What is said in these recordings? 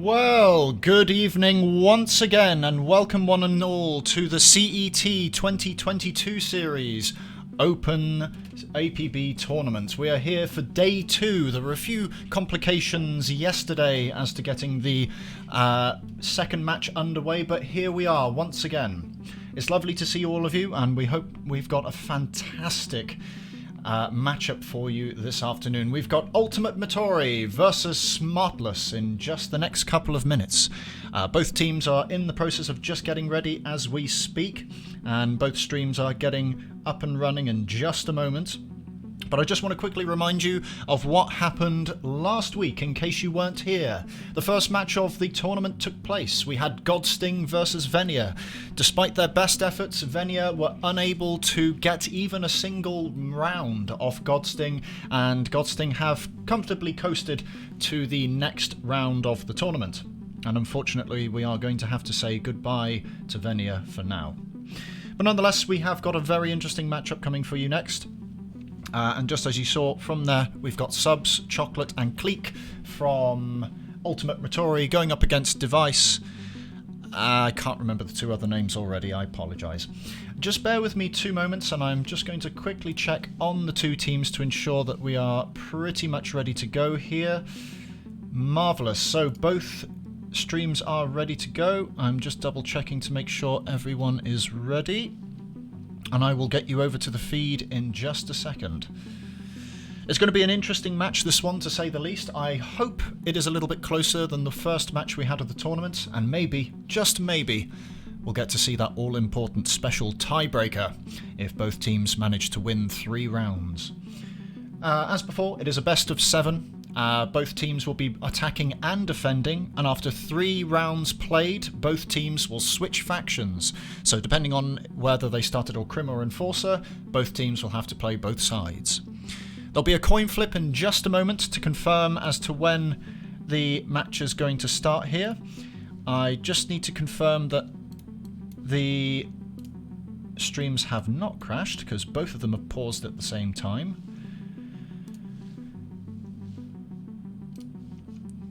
Well, good evening once again, and welcome one and all to the CET 2022 Series Open APB Tournament. We are here for day 2. There were a few complications yesterday as to getting the second match underway, but here we are once again. It's lovely to see all of you, and we hope we've got a fantastic matchup for you this afternoon. We've got Ultimate met0ri versus Smartless in just the next couple of minutes. Both teams are in the process of just getting ready as we speak, and both streams are getting up and running in just a moment. But I just want to quickly remind you of what happened last week in case you weren't here. The first match of the tournament took place. We had Godsting versus Venia. Despite their best efforts, Venia were unable to get even a single round off Godsting, and Godsting have comfortably coasted to the next round of the tournament. And unfortunately, we are going to have to say goodbye to Venia for now. But nonetheless, we have got a very interesting matchup coming for you next. And just as you saw from there, we've got Subs, Chocolate and Cleek from Ultimate met0ri going up against Device. I can't remember the two other names already, I apologise. Just bear with me 2 moments and I'm just going to quickly check on the two teams to ensure that we are pretty much ready to go here. Marvellous, so both streams are ready to go. I'm just double checking to make sure everyone is ready. And I will get you over to the feed in just a second. It's going to be an interesting match, this one, to say the least. I hope it is a little bit closer than the first match we had of the tournament, and maybe, just maybe, we'll get to see that all-important special tiebreaker if both teams manage to win 3 rounds. As before, it is a best of 7. Both teams will be attacking and defending, and after 3 rounds played, both teams will switch factions. So depending on whether they started Orcrim or Enforcer, both teams will have to play both sides. There'll be a coin flip in just a moment to confirm as to when the match is going to start here. I just need to confirm that the streams have not crashed, because both of them have paused at the same time.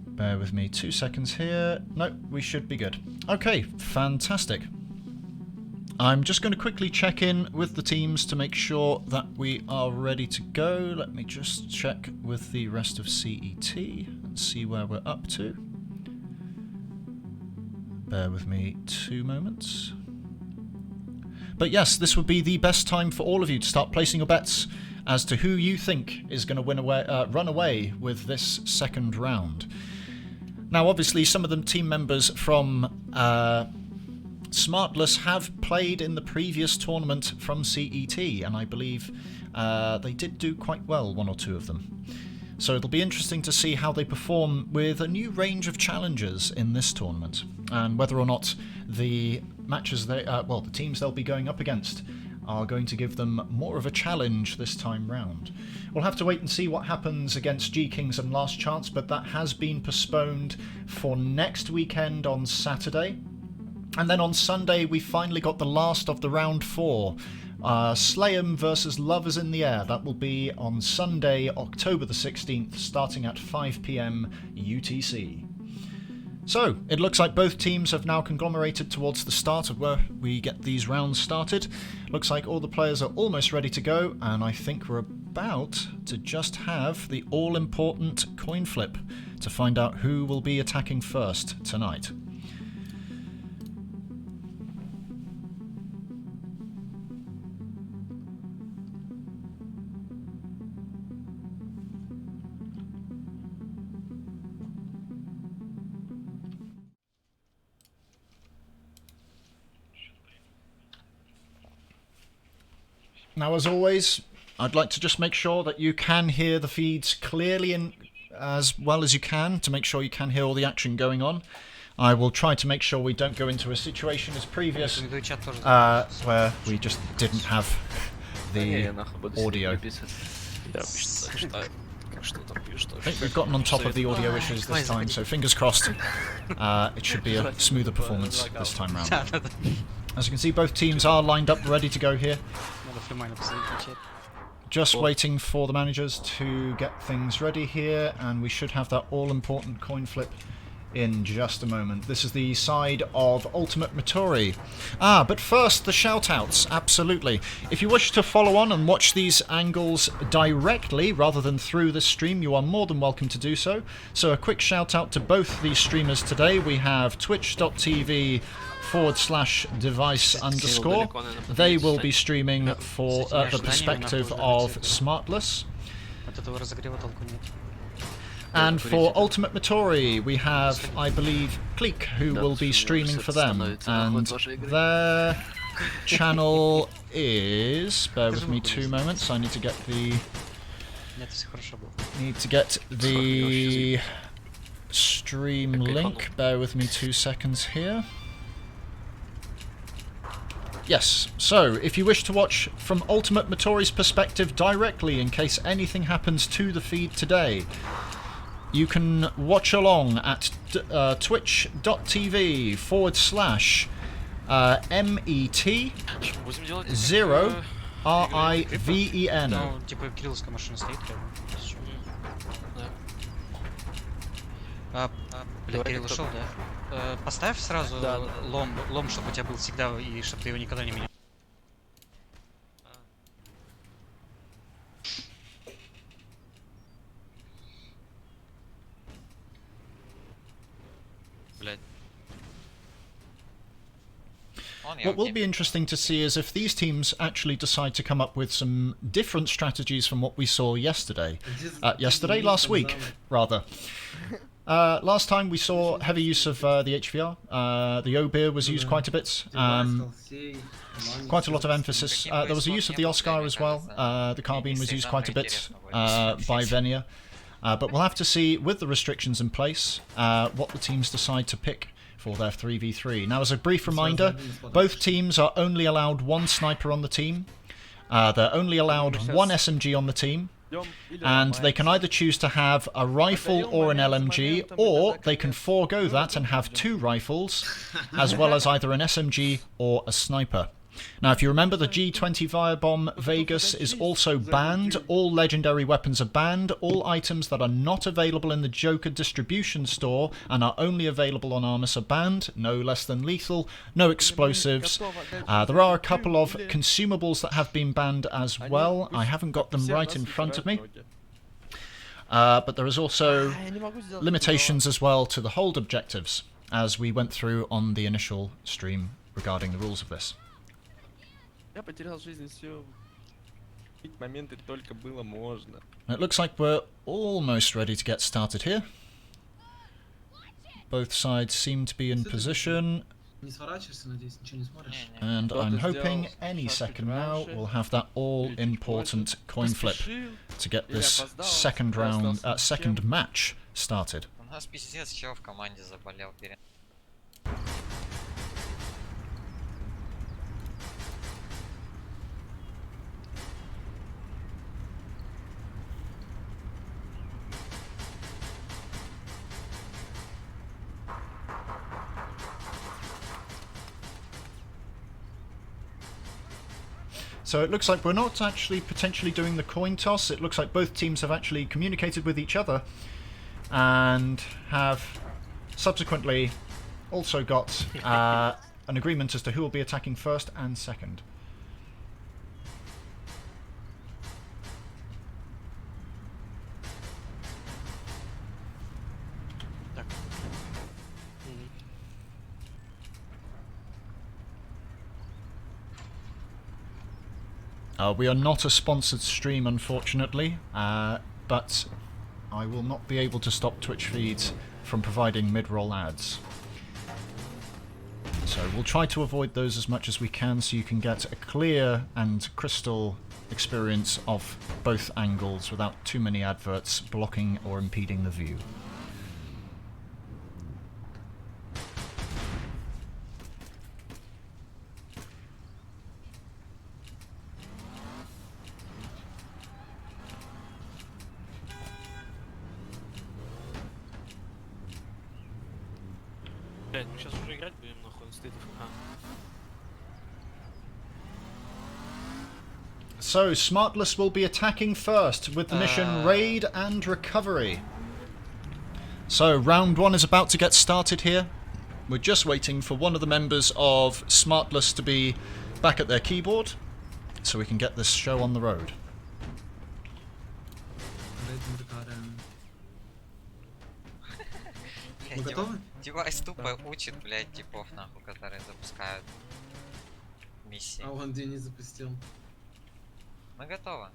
Bear with me 2 seconds here. No, we should be good. Okay, fantastic. I'm just going to quickly check in with the teams to make sure that we are ready to go. Let me just check with the rest of CET and see where we're up to. Bear with me 2 moments. But yes, this would be the best time for all of you to start placing your bets as to who you think is going to run away with this second round. Now, obviously, some of the team members from Smartless have played in the previous tournament from CET, and I believe they did do quite well, 1 or 2 of them. So it'll be interesting to see how they perform with a new range of challengers in this tournament, and whether or not the matches the teams they'll be going up against are going to give them more of a challenge this time round. We'll have to wait and see what happens against G-Kings and Last Chance, but that has been postponed for next weekend on Saturday. And then on Sunday we finally got the last of the round 4. Slayham versus Lovers in the Air. That will be on Sunday, October the 16th, starting at 5 PM UTC. So, it looks like both teams have now conglomerated towards the start of where we get these rounds started. Looks like all the players are almost ready to go, and I think we're about to just have the all-important coin flip to find out who will be attacking first tonight. Now, as always, I'd like to just make sure that you can hear the feeds clearly and as well as you can, to make sure you can hear all the action going on. I will try to make sure we don't go into a situation as previous where we just didn't have the audio. I think we've gotten on top of the audio issues this time, so fingers crossed it should be a smoother performance this time round. As you can see, both teams are lined up ready to go here. Just waiting for the managers to get things ready here, and we should have that all-important coin flip in just a moment. This is the side of Ultimate met0ri. But first, the shout-outs, absolutely. If you wish to follow on and watch these angles directly, rather than through the stream, you are more than welcome to do so. So a quick shout-out to both these streamers today. We have twitch.tv/device_. They will be streaming for the perspective of Smartless. And for Ultimate met0ri, we have, I believe, Clique, who will be streaming for them. And their channel is... Bear with me 2 moments, I need to get the... stream link. Bear with me 2 seconds here. Yes, so if you wish to watch from Ultimate met0ri's perspective directly in case anything happens to the feed today, you can watch along at twitch.tv/met0riven. Кирилл ушел, да? Поставь сразу лом, чтобы у тебя был всегда и чтобы ты его никогда не менял. What will be interesting to see is if these teams actually decide to come up with some different strategies from what we saw yesterday. Last week, rather. Last time we saw heavy use of the HVR. The O-beer was used quite a bit. Quite a lot of emphasis. There was a use of the Oscar as well. The carbine was used quite a bit by Venia. But we'll have to see, with the restrictions in place, what the teams decide to pick for their 3v3. Now, as a brief reminder, both teams are only allowed 1 sniper on the team. They're only allowed 1 SMG on the team. And they can either choose to have a rifle or an LMG, or they can forego that and have 2 rifles, as well as either an SMG or a sniper. Now, if you remember, the G20 Firebomb Vegas is also banned. All legendary weapons are banned. All items that are not available in the Joker distribution store and are only available on Armus are banned. No less than lethal. No explosives. There are a couple of consumables that have been banned as well. I haven't got them right in front of me. But there is also limitations as well to the hold objectives, as we went through on the initial stream regarding the rules of this. Я потерял жизнь, все. Моменты только было можно. It looks like we're almost ready to get started here. Both sides seem to be in position. And I'm hoping any second now we'll have that all-important coin flip to get this second round, second match started. So it looks like we're not actually potentially doing the coin toss. It looks like both teams have actually communicated with each other and have subsequently also got an agreement as to who will be attacking first and second. We are not a sponsored stream, unfortunately, but I will not be able to stop Twitch feeds from providing mid-roll ads. So we'll try to avoid those as much as we can so you can get a clear and crystal experience of both angles without too many adverts blocking or impeding the view. So, Smartless will be attacking first with the mission Raid and Recovery. So, round one is about to get started here. We're just waiting for one of the members of Smartless to be back at their keyboard, so we can get this show on the road. Мы готовы? Девайс тупо учит, блядь, типов, нахуй, которые запускают миссии. А он где не запустил? Мы готовы.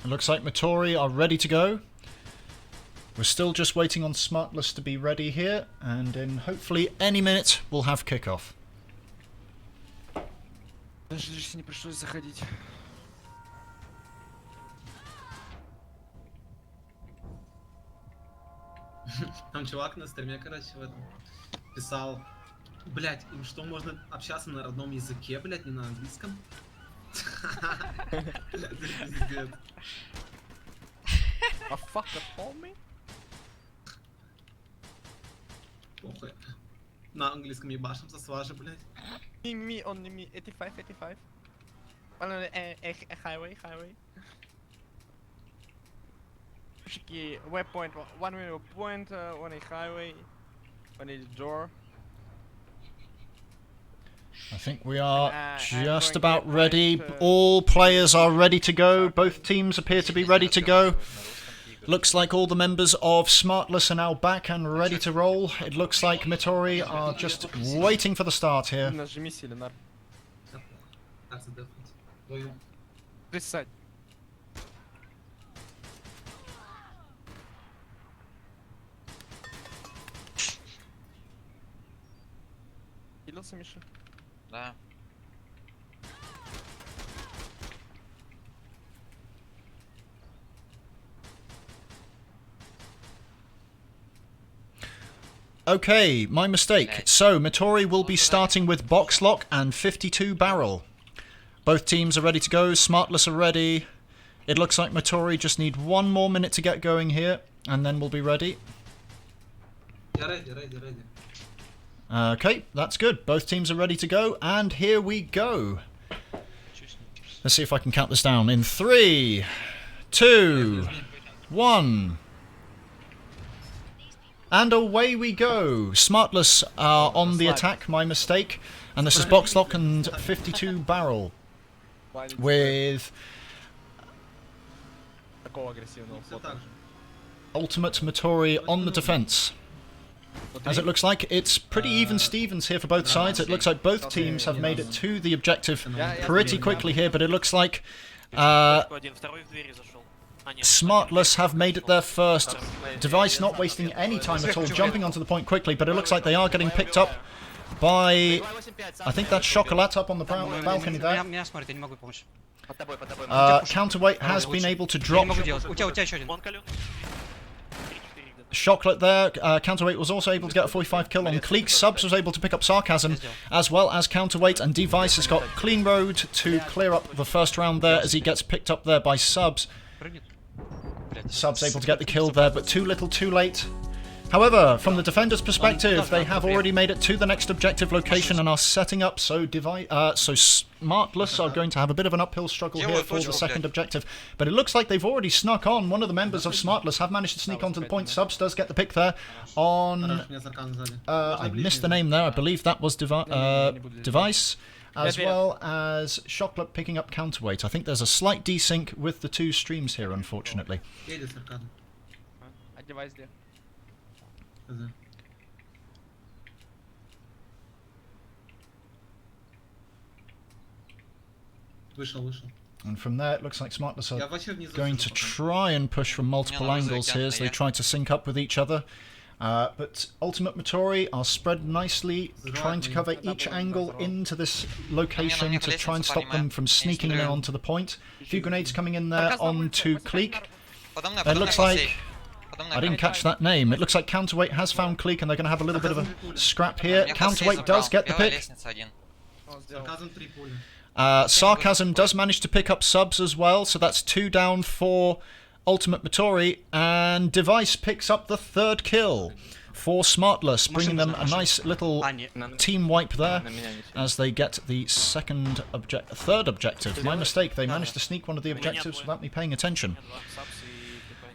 It looks like met0ri are ready to go. We're still just waiting on Smartless to be ready here, and in hopefully any minute we'll have kickoff. Даже лишь не пришлось заходить. Там чувак на стриме, короче, в этом писал, блять, им что, можно общаться на родном языке, блять, не на английском? Это пиздец. А fuck up homie? Похуй. На английском ебашимся с вашей, блять. Me, only me, 85, 85. On a highway. Мужики, waypoint, one window point, on a highway, on a door. I think we are I'm just going about to ready. point, All players are ready to go. Both teams appear to be ready to go. Looks like all the members of Smartless are now back and ready to roll. It looks like met0ri are just waiting for the start here. Нажми Селенар. Как задохнуть? Твою. Присядь. Хилился, Миша? Да. Okay, my mistake. So, met0ri will be starting with box lock and 52 barrel. Both teams are ready to go. Smartless are ready. It looks like met0ri just need one more minute to get going here, and then we'll be ready. Я ready. Okay, that's good. Both teams are ready to go, and here we go. Let's see if I can count this down. In 3, 2, 1. And away we go. Smartless are on the attack, my mistake. And this is box lock and 52 barrel. With Такого агрессивного Все фото. так же. ultimate met0ri on the defense. As it looks like, it's pretty even Stevens here for both sides. It looks like both teams have made it to the objective pretty quickly here, but it looks like Smartless have made it their first. Device not wasting any time at all, jumping onto the point quickly, but it looks like they are getting picked up by, I think that's Chocolat up on the balcony there. Меня смотрит, я не могу помочь. Counterweight has been able to Я не drop могу делать. У тебя еще один. Chocolat there. Counterweight was also able to get a 45 kill on Cleek. Subs was able to pick up Sarcasm, as well as Counterweight, and Device has got clean road to clear up the first round there as he gets picked up there by Subs. Subs able to get the kill there, but too little too late. However, from the defender's perspective, they have already made it to the next objective location and are setting up, so Smartless are going to have a bit of an uphill struggle here for the second objective. But it looks like they've already snuck on. One of the members of Smartless have managed to sneak onto the point. Subs does get the pick there on... Хорош, меня сарказм сзади. I missed the name there. I believe that was Device, as well as Chocolate picking up Counterweight. I think there's a slight desync with the two streams here, unfortunately. Едет сарказм. Одевай где. Хз. Вышел. And from there, it looks like Smartless Я are вообще внизу going сижу to пока. try and push from multiple angles here as they try to sync up with each other. But Ultimate met0ri are spread nicely, trying to cover each angle into this location to try and stop them from sneaking in onto the point. A few grenades coming in there onto Cleek. It looks like... I didn't catch that name. It looks like Counterweight has found Cleek and they're going to have a little bit of a scrap here. Counterweight does get the pick. Сарказм 3 пули. Sarcasm does manage to pick up Subs as well, so that's 2 down for Ultimate met0ri, and Device picks up the 3rd kill for Smartless, bringing them a nice little team wipe there as they get the third objective. My mistake, they managed to sneak one of the objectives without me paying attention.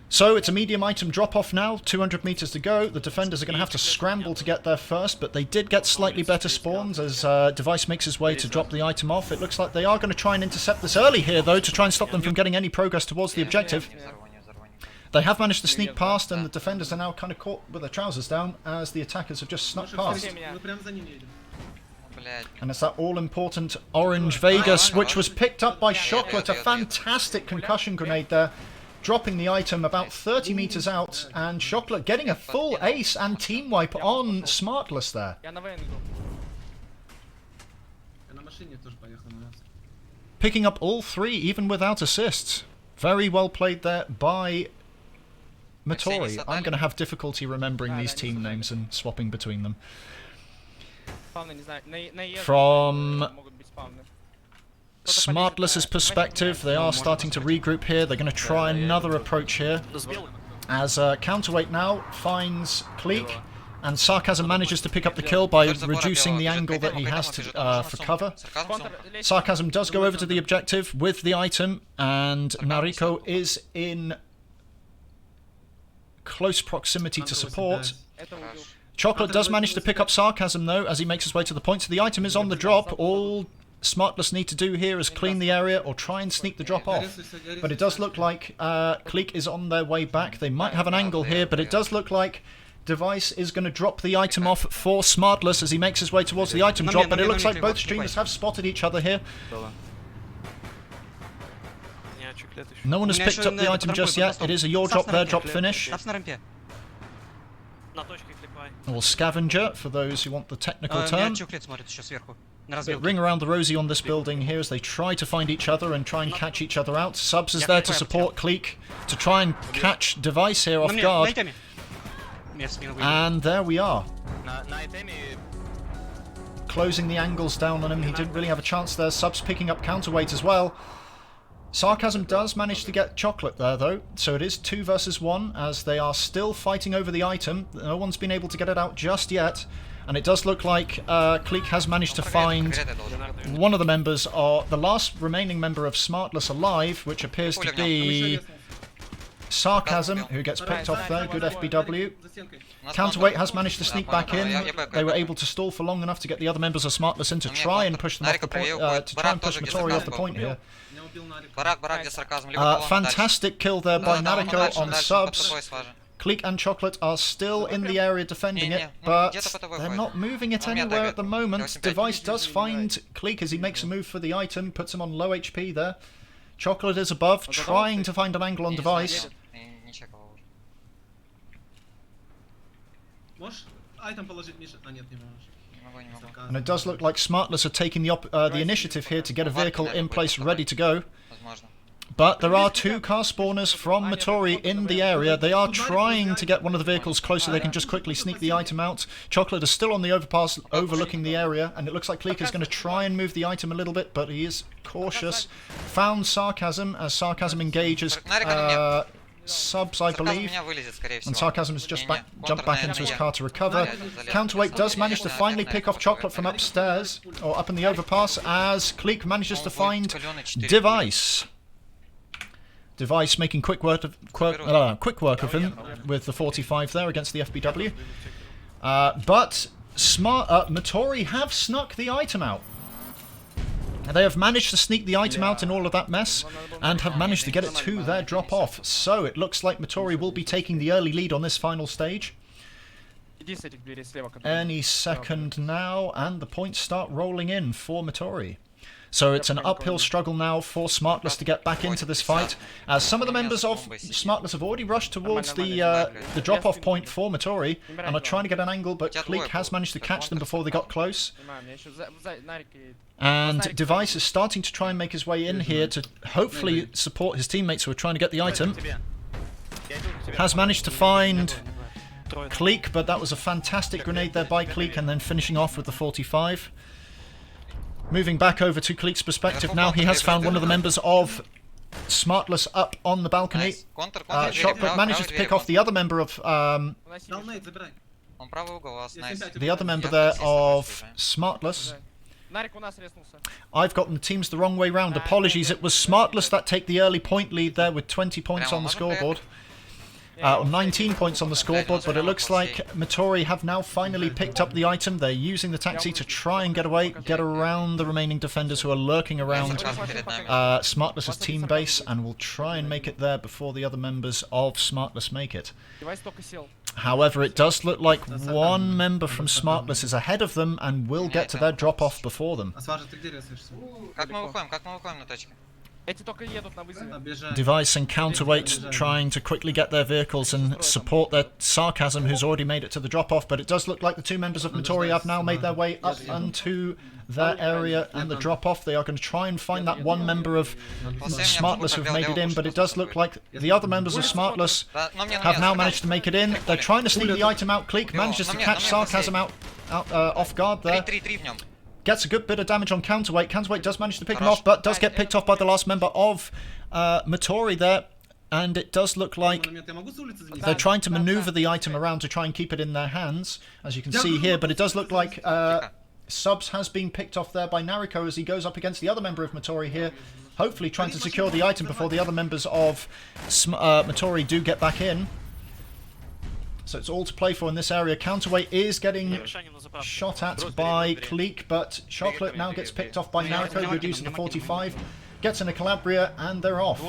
So it's a medium item drop-off now, 200 meters to go. The defenders are going to have to scramble to get there first, but they did get slightly better spawns as Device makes his way to drop the item off. It looks like they are going to try and intercept this early here, though, to try and stop them from getting any progress towards the objective. They have managed to sneak past, and the defenders are now kind of caught with their trousers down as the attackers have just snuck past. And it's that all-important orange Vegas, which was picked up by Chocolate. A fantastic concussion grenade there, dropping the item about 30 meters out, and Chocolate getting a full ace and team wipe on Smartless there. Picking up all 3, even without assists. Very well played there by met0ri. I'm going to have difficulty remembering these team names and swapping between them. From Smartless's perspective, they are starting to regroup here. They're going to try another approach here. As Counterweight now finds Cleek, and Sarcasm manages to pick up the kill by reducing the angle that he has to, for cover. Sarcasm does go over to the objective with the item, and Nariko is in close proximity to support. Chocolate does manage to pick up Sarcasm, though, as he makes his way to the point. So the item is on the drop. All Smartless need to do here is clean the area or try and sneak the drop off. But it does look like Cleek is on their way back. They might have an angle here, but it does look like Device is going to drop the item off for Smartless as he makes his way towards the item drop. But it looks like both streamers have spotted each other here. No one has picked up the item just yet. It is a your drop, their drop finish. Or scavenger, for those who want the technical term. Bit ring around the rosy on this building here as they try to find each other and try and catch each other out. Subs is there to support Cleek to try and catch Device here off guard. And there we are. Closing the angles down on him. He didn't really have a chance there. Subs picking up counterweight as well. Sarcasm does manage to get Chocolate there, though, so it is 2 versus 1, as they are still fighting over the item. No one's been able to get it out just yet, and it does look like Cleek has managed to find one of the members, or the last remaining member of Smartless alive, which appears to be Sarcasm, who gets picked off there. Good FBW. Counterweight has managed to sneak back in. They were able to stall for long enough to get the other members of Smartless in to try and push them off the point, to try and push met0ri off the point here. Fantastic kill there by Nariko on subs. Cleek and Chocolate are still in the area defending it, but they're not moving it anywhere at the moment. Device does find Cleek as he makes a move for the item, puts him on low HP there. Chocolate is above, trying to find an angle on Device. And it does look like Smartless are taking the initiative here to get a vehicle in place ready to go. But there are 2 car spawners from met0ri in the area. They are trying to get one of the vehicles close so they can just quickly sneak the item out. Chocolate is still on the overpass overlooking the area, and it looks like Cleek is going to try and move the item a little bit, but he is cautious. Found Sarcasm as Sarcasm engages subs, I believe, and Sarcasm has just jumped back into his car to recover. Counterweight does manage to finally pick off Chocolate from upstairs, or up in the overpass, as Cleek manages to find Device. Device making quick work of him with the 45 there against the FBW. But met0ri have snuck the item out. They have managed to sneak the item out in all of that mess and have managed to get it to their drop-off. So it looks like met0ri will be taking the early lead on this final stage. Any second now, and the points start rolling in for met0ri. So it's an uphill struggle now for Smartless to get back into this fight, as some of the members of Smartless have already rushed towards the drop-off point for met0ri and are trying to get an angle, but Cleek has managed to catch them before they got close. And Device is starting to try and make his way in here to hopefully support his teammates who are trying to get the item. Has managed to find Cleek, but that was a fantastic grenade there by Cleek, and then finishing off with the 45. Moving back over to Cleek's perspective now, he has found one of the members of Smartless up on the balcony. Найс. Контр, контр, двери, Chocolate право, manages право, to двери, pick off the other member of Дал нейт, забирай. Он правый угол у вас, Я найс. 7-5 the other member Я there здесь оставаюсь, of да. Smartless. Нарик у нас резнулся. I've got the teams the wrong way round. Apologies. It was Smartless that take the early point lead there with 20 points on the scoreboard. 19 points on the scoreboard, but it looks like met0ri have now finally picked up the item. They're using the taxi to try and get away, get around the remaining defenders who are lurking around Smartless's team base, and will try and make it there before the other members of Smartless make it. Девайс только сел. However, it does look like one member from Smartless is ahead of them and will get to their drop-off before them. Асважа, ты где резаешься? Как мы выходим на точке? Эти только едут на вызов. Объезжай. Device and Counterweight trying to quickly get their vehicles and support their Sarcasm, who's already made it to the drop-off, but it does look like the two members of met0ri have now made their way up onto their area and the drop-off. They are going to try and find that one member of Smartless who've made it in, but it does look like the other members of Smartless have now managed to make it in. They're trying to sneak the item out. Cleek manages to catch Sarcasm out off guard there. 3-3 в нем. Gets a good bit of damage on Counterweight. Counterweight does manage to pick him off, but does get picked off by the last member of met0ri there. And it does look like Я могу с улицы занести? they're trying to maneuver the item around to try and keep it in their hands, as you can see here. But it does look like Subs has been picked off there by Nariko as he goes up against the other member of met0ri here, hopefully trying to secure the item before the other members of met0ri do get back in. So it's all to play for in this area. Counterweight is getting shot at by Cleek, but Chocolate now gets picked off by Nariko, good use of the 45. Gets in a Calabria, and they're off.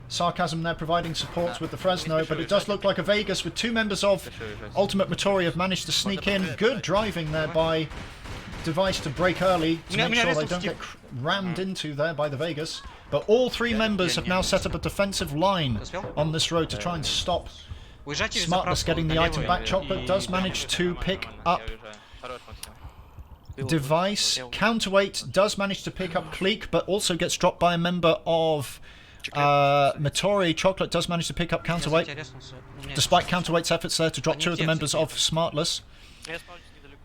Sarcasm there providing support with the Fresno, but it does look like a Vegas with two members of Ultimate met0ri have managed to sneak in. Good driving there by Device to break early to make sure they don't get rammed into there by the Vegas. But all three members have now set up a defensive line on this road to try and stop Smartless getting the item back. Chocolate does manage to pick up Device. Counterweight does manage to pick up Cleek, but also gets dropped by a member of met0ri. Chocolate does manage to pick up Counterweight, despite Counterweight's efforts there to drop two of the members of Smartless.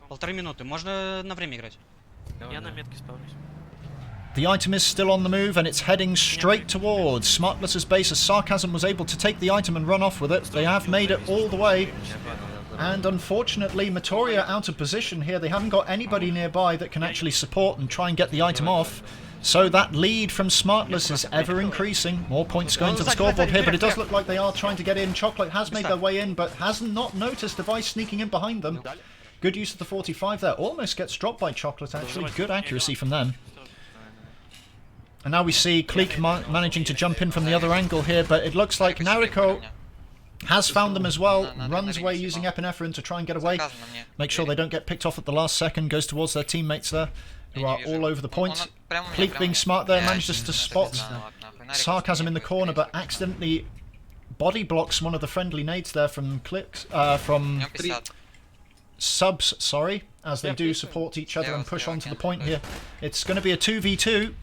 Полторы минуты. Можно на время играть. Я на метке спавнюсь. The item is still on the move and it's heading straight towards Smartless's base as Sarcasm was able to take the item and run off with it. They have made it all the way. And unfortunately, met0ri are out of position here. They haven't got anybody nearby that can actually support and try and get the item off. So that lead from Smartless is ever increasing. More points going to the scoreboard here, but it does look like they are trying to get in. Chocolate has made their way in, but has not noticed Device sneaking in behind them. Good use of the 45 there. Almost gets dropped by Chocolate, actually. Good accuracy from them. And now we see Cleek managing to jump in from the other angle here, but it looks like Nariko has found them as well, runs away using epinephrine to try and get away, make sure they don't get picked off at the last second, goes towards their teammates there, who are all over the point. Cleek being smart there, manages to spot Sarcasm in the corner, but accidentally body blocks one of the friendly nades there from Subs, sorry, as they do support each other and push onto the point here. It's going to be a 2v2.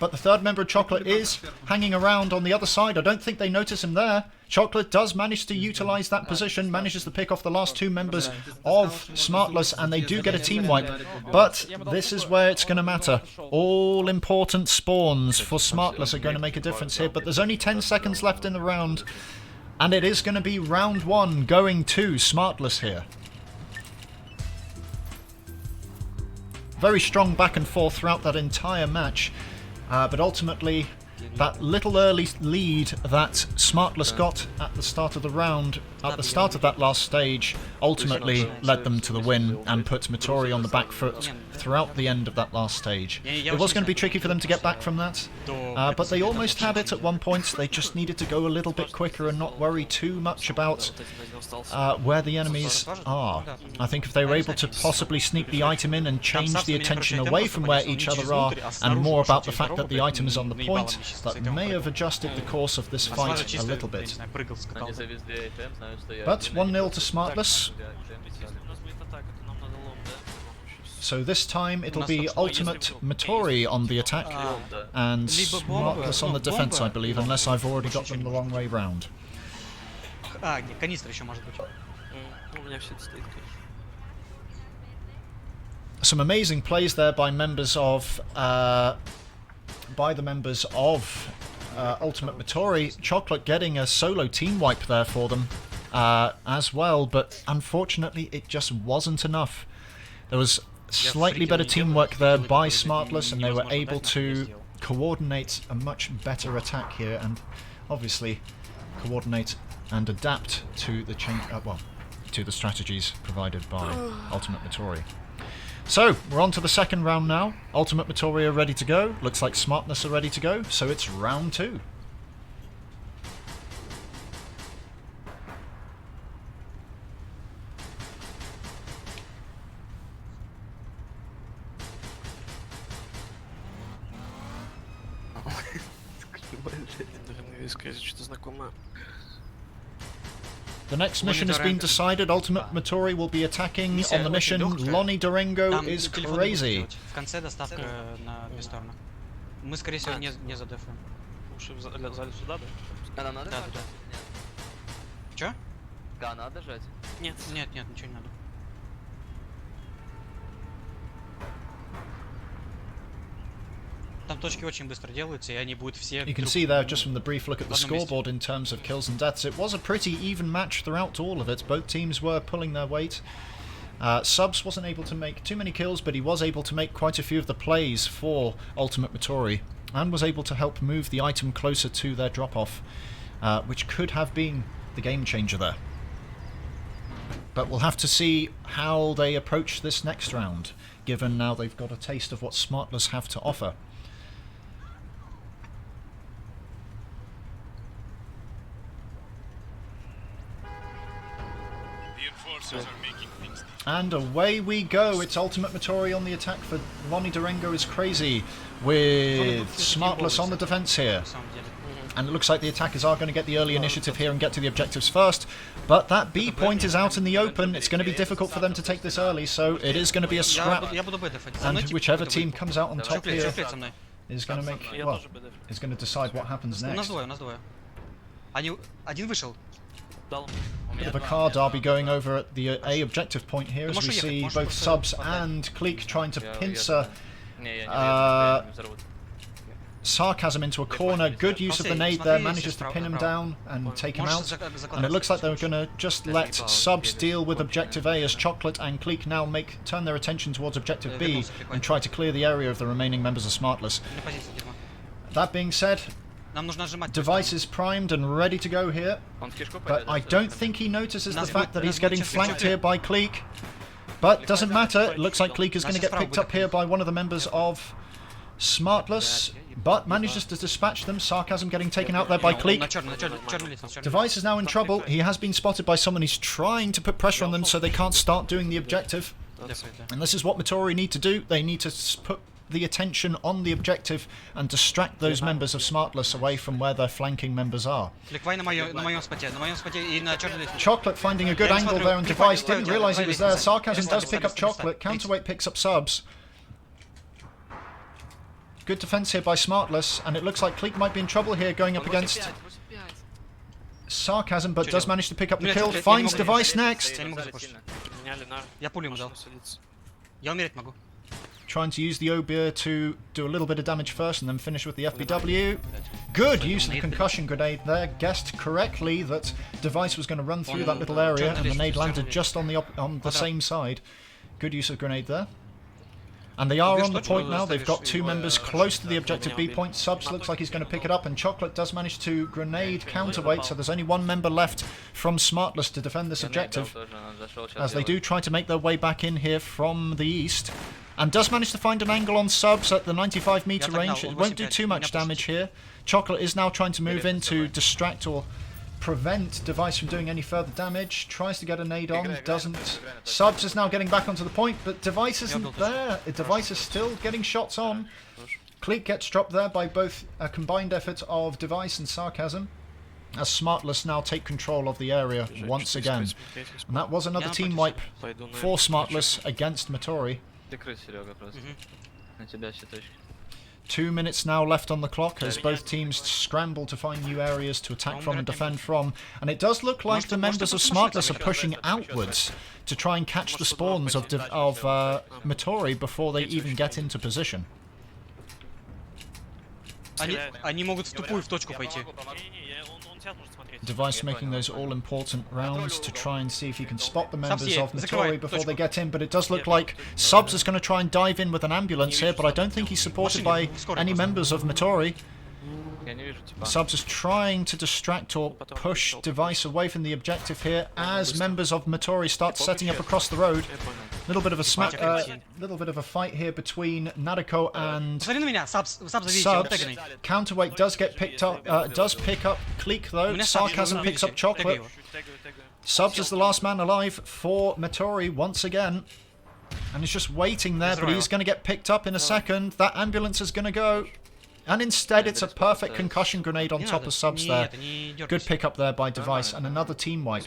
But the third member of Chocolate is hanging around on the other side. I don't think they notice him there. Chocolate does manage to utilise that position, manages to pick off the last two members of Smartless, and they do get a team wipe. But this is where it's going to matter. All important spawns for Smartless are going to make a difference here, but there's only 10 seconds left in the round, and it is going to be round one going to Smartless here. Very strong back and forth throughout that entire match. But ultimately, that little early lead that Smartless got at the start of the round, at the start of that last stage, ultimately led them to the win and put met0ri on the back foot throughout the end of that last stage. It was going to be tricky for them to get back from that, but they almost had it at one point. They just needed to go a little bit quicker and not worry too much about where the enemies are. I think if they were able to possibly sneak the item in and change the attention away from where each other are and more about the fact that the item is on the point, that may have adjusted the course of this fight a little bit. But 1-0 to Smartless. So this time it'll be Ultimate met0ri on the attack and Smartless on the defense, I believe, unless I've already got them the wrong way round. Канистра еще может быть. У меня все это стоит, конечно. Some amazing plays there by members of by the members of Ultimate met0ri. Chocolate getting a solo team wipe there for them as well, but unfortunately it just wasn't enough. There was slightly better teamwork there by Smartless, and they were able to coordinate a much better attack here, and obviously coordinate and adapt to the to the strategies provided by Ultimate met0ri. So we're on to the second round now. Ultimate met0ri are ready to go. Looks like Smartless are ready to go. So it's round 2. Что-то знакомое. The next mission has been decided. Ultimate met0ri will be attacking on the mission. Lonnie Durango Там is телефон crazy. В конце доставка на Бесторна. Мы, скорее всего, не задефаем. Лучше в зале сюда, да? А нам надо Да, жать? да. Нет. Чё? Да, надо жать. Нет. Нет, ничего не надо. Там точки очень быстро делаются, и они будут все... You can see there, just from the brief look at the scoreboard in terms of kills and deaths, it was a pretty even match throughout all of it. Both teams were pulling their weight. Subs wasn't able to make too many kills, but he was able to make quite a few of the plays for Ultimate met0ri, and was able to help move the item closer to their drop-off, which could have been the game changer there. But we'll have to see how they approach this next round, given now they've got a taste of what Smartless have to offer. And away we go. It's Ultimate met0ri on the attack for Lonnie Durango is crazy, with Smartless on the defense here. На самом деле. And it looks like the attackers are going to get the early initiative here and get to the objectives first. But that B point is out in the open. It's going to be difficult for them to take this early, so it is going to be a scrap. Я буду Б дефать. За мной And тип whichever какой-то team будет. comes out on top Чуфлет, here чуфлет со мной. is going to make, Я well, тоже БД. is going to decide what happens У нас next. двое, у нас двое. Один вышел. Дал. Bit of a car derby going over at the A objective point here, as we see both Subs and Cleek trying to pincer Не, я не взорвут. Sarcasm into a corner. Good use of the nade there, manages to pin him down and take him out. And it looks like they're going to just let Subs deal with objective A, as Chocolate and Cleek now turn their attention towards objective B and try to clear the area of the remaining members of Smartless. На позиции, Дерьмо. That being said, Нам нужно отжимать. Device is primed and ready to go here, Он в кишку but пойдет. I don't think he notices the fact that he's getting flanked here by Cleek. But doesn't matter, it looks like Cleek is going to get picked up here by one of the members of Smartless, but manages to dispatch them. Sarcasm getting taken out there by Cleek. На черный лицо. Device is now in trouble. He has been spotted by someone. He's trying to put pressure on them so they can't start doing the objective. And this is what met0ri need to do. They need to put the attention on the objective and distract those members of Smartless away from where their flanking members are. Кликвай на моем споте и на черный лицо. Chocolate finding a good angle there, and Device didn't realise he was there. Sarcasm does pick up Chocolate. Counterweight picks up Subs. Good defense here by Smartless, and it looks like Cleek might be in trouble here going up against Sarcasm, but does manage to pick up the kill. Finds Device next. Я не могу запушить. Меняли на... Я пулю ему дал. Я умереть могу. Trying to use the Obeer to do a little bit of damage first and then finish with the FBW. Good use of the concussion grenade there. Guessed correctly that Device was going to run through that little area, and the nade landed just on the same side. Good use of grenade there. And they are on the point now. They've got two members close to the objective B point. Subs looks like he's going to pick it up, and Chocolate does manage to grenade counterweight, so there's only one member left from Smartless to defend this objective, as they do try to make their way back in here from the east. And does manage to find an angle on Subs at the 95 meter range. It won't do too much damage here. Chocolate is now trying to move in to distract or prevent Device from doing any further damage. Tries to get a nade on, doesn't. Subs is now getting back onto the point, but Device isn't there. Device is still getting shots on. Cleek gets dropped there by both a combined effort of Device and Sarcasm, as Smartless now take control of the area once again. And that was another team wipe for Smartless against met0ri. Прикрыть, Серега, просто. На тебя все точки. 2 minutes now left on the clock as both teams scramble to find new areas to attack from and defend from. And it does look like the members of Smartless are pushing outwards to try and catch the spawns of met0ri before they even get into position. Они могут в тупую в точку пойти. Не-не-не, он сейчас может смотреть. Device making those all-important rounds to try and see if he can spot the members here, of met0ri закрывай before they точку. get in, but it does look like Subs is going to try and dive in with an ambulance here, but I don't think he's supported by any members of met0ri. Я не вижу, типа. Subs is trying to distract or push Device away from the objective here as members of met0ri start setting up across the road. Я понял. Little bit of a little bit of a fight here between Nariko and Посмотри на меня, Сабс завидите, Subs. тегный. Counterweight does get picked up, does pick up Clique though. У меня Sarcasm picks up Chocolate. Тегаю. Subs is the last man alive for met0ri once again. And he's just waiting there, but he's going to get picked up in a second. That ambulance is going to go. And instead it's a perfect concussion grenade on top of Subs there. Good pick up there by Device, and another team wipe.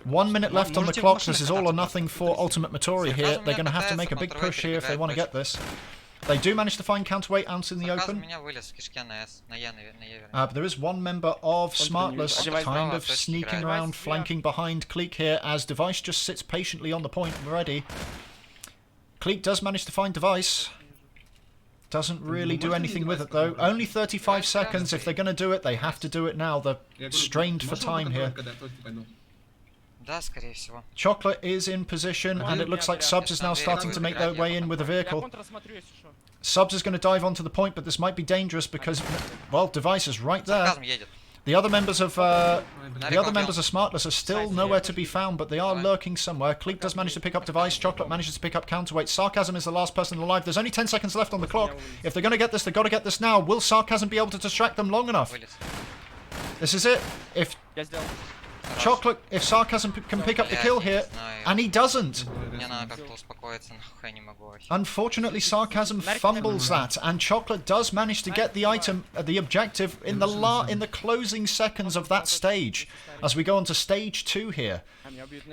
1 minute left on the clock. This is all or nothing for Ultimate met0ri here. They're going to have to make a big push here if they want to get this. They do manage to find Counterweight out in the Сарказм open. меня вылез в кишке на С, на Е, наверное. But there is one member of Smartless kind of sneaking around, flanking behind Clique here as Device just sits patiently on the point ready. Clique does manage to find Device. Doesn't really do anything with it though. Only 35 seconds. If they're going to do it, they have to do it now. They're strained for time here. Да, скорее всего. Chocolate is in position, and it looks like Subs is now starting to make their way in with a Я vehicle. контрасмотрю, если что. Subs is going to dive onto the point, but this might be dangerous because, well, Device is right there. Сарказм едет. The other members of Smartless are still nowhere to be found, but they are lurking somewhere. Clique does manage to pick up Device. Chocolate manages to pick up Counterweight. Sarcasm is the last person alive. There's only 10 seconds left on the clock. If they're going to get this, they've got to get this now. Will Sarcasm be able to distract them long enough? Вылез. This is it. If Я сделал. Chocolate, if Sarcasm can pick up the kill here, and he doesn't. Мне надо как-то успокоиться, нахуй я не могу вообще. Unfortunately, Sarcasm fumbles that, and Chocolate does manage to get the item, the objective, in the closing seconds of that stage, as we go on to stage 2 here.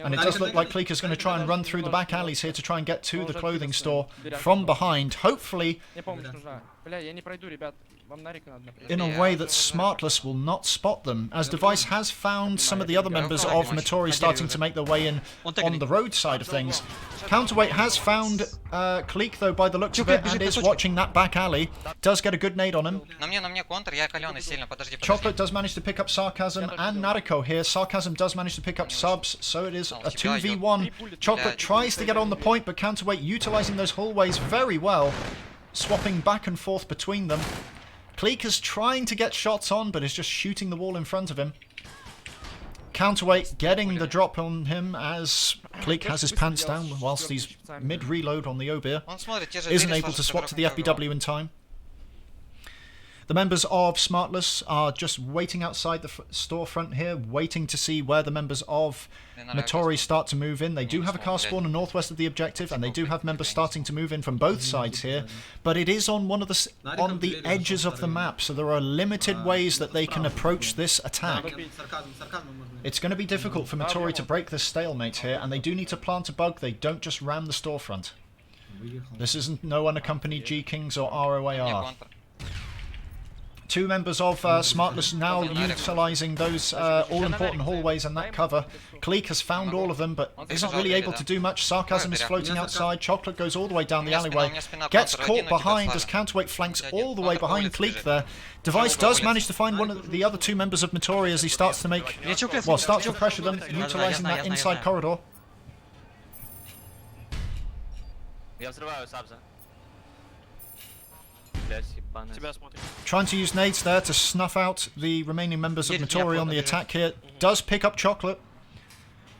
And it does look like Clique is going to try and run through the back alleys here to try and get to the clothing store from behind, hopefully Мне помощь нужна. Бля, я не пройду, ребят. Вам Нарика надо напрячь. in a way that Smartless will not spot them, as Device has found some of the other members of met0ri starting to make their way in on the road side of things. Counterweight has found Clique though by the looks of it, and is watching that back alley. Does get a good nade on him. На мне контр, я калёный сильно, подожди. Chocolate does manage to pick up Sarcasm and Nariko here. Sarcasm does manage to pick up Subs, so it is a 2v1. Chocolate tries to get on the point, but Counterweight utilising those hallways very well, swapping back and forth between them. Clique is trying to get shots on, but is just shooting the wall in front of him. Counterweight getting the drop on him as Clique has his pants down whilst he's mid-reload on the Obeer. Он смотрит, те же Isn't двери able to сразу, swap to the которые FBW in time. The members of Smartless are just waiting outside the storefront here, waiting to see where the members of met0ri start to move in. They do have a car spawner northwest of the objective, and they do have members starting to move in from both sides here. But it is on one of the edges of the map, so there are limited ways that they can approach this attack. It's going to be difficult for met0ri to break this stalemate here, and they do need to plant a bug. They don't just ram the storefront. This isn't no unaccompanied G-Kings or ROAR. контр. Two members of Smartless now utilising those all-important hallways and that cover. Clique has found all of them, but isn't really able to do much. Sarcasm is floating outside. Chocolate goes all the way down the alleyway. Gets caught behind as Counterweight flanks all the way behind Clique there. Device does manage to find one of the other two members of met0ri as he starts to make... Well, starts to pressure them, utilising that inside corridor. Я взрываю Сабза. Блядь, ебаный. Тебя смотрит. Trying to use nades there to snuff out the remaining members of met0ri on the attack here. Does pick up Chocolate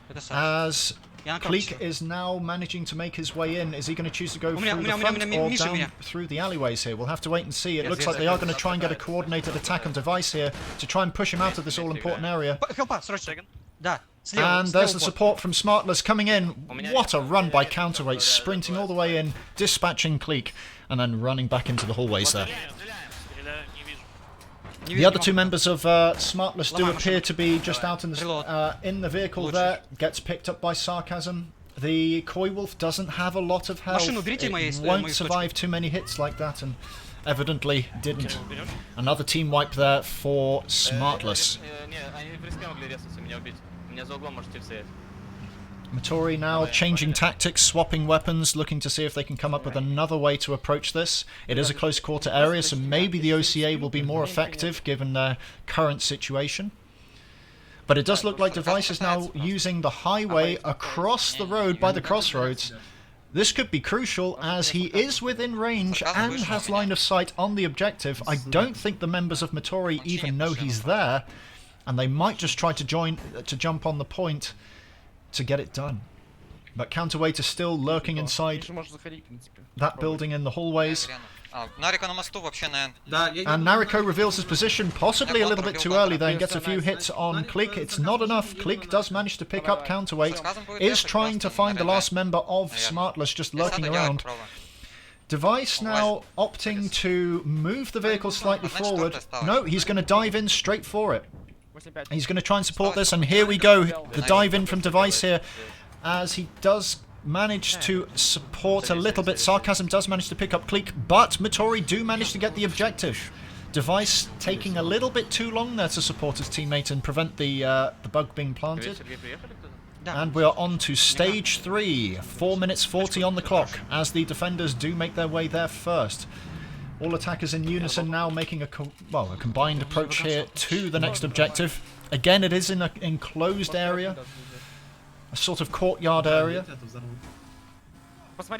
Это Сабс. as Я на Clique капче. is now managing to make his way in. Is he going to choose to go through the меня, front меня, or Миша, down меня. through the alleyways here? We'll have to wait and see. It Yes, looks yes, like they yes, are going to try and get a coordinated attack on Device here to try and push him out of this all-important area. Хелпа, срочно. Да, слева. And there's the слева. support from Smartless coming in. What a run by Counterweight, sprinting all the way in, dispatching Clique, and then running back into the hallways there. Стреляю, не вижу. Не The вижу, other не two могу. members of Smartless do Ломай appear to be just out in Reload. the vehicle Лучше. there. Gets picked up by Sarcasm. The Koi Wolf doesn't have a lot of health. Машину берите мои- It мои won't survive too many hits like that, and evidently didn't. Another team wipe there for Smartless. Не, они в риске могли резаться, меня убить. Меня за углом можете стоять. met0ri now changing tactics, swapping weapons, looking to see if they can come up with another way to approach this. It is a close quarter area, so maybe the OCA will be more effective given their current situation. But it does look like Device is now using the highway across the road by the crossroads. This could be crucial as he is within range and has line of sight on the objective. I don't think the members of met0ri even know he's there, and they might just try to jump on the point to get it done. But Counterweight is still lurking inside that building in the hallways. Нарика на мосту вообще, наверное. And Nariko reveals his position, possibly a little bit too early there, and gets a few hits on Click. It's not enough. Click does manage to pick up Counterweight, is trying to find the last member of Smartless, just lurking around. Device now opting to move the vehicle slightly forward. No, he's going to dive in straight for it. He's going to try and support this, and here we go. The dive in from Device here, as he does manage to support a little bit. Sarcasm does manage to pick up Click, but met0ri do manage to get the objective. Device taking a little bit too long there to support his teammate and prevent the bug being planted. And we are on to stage 3. 4 minutes 40 on the clock as the defenders do make their way there first. All attackers in unison now making a combined approach here to the next objective. Again, it is in an enclosed area, a sort of courtyard area. Looks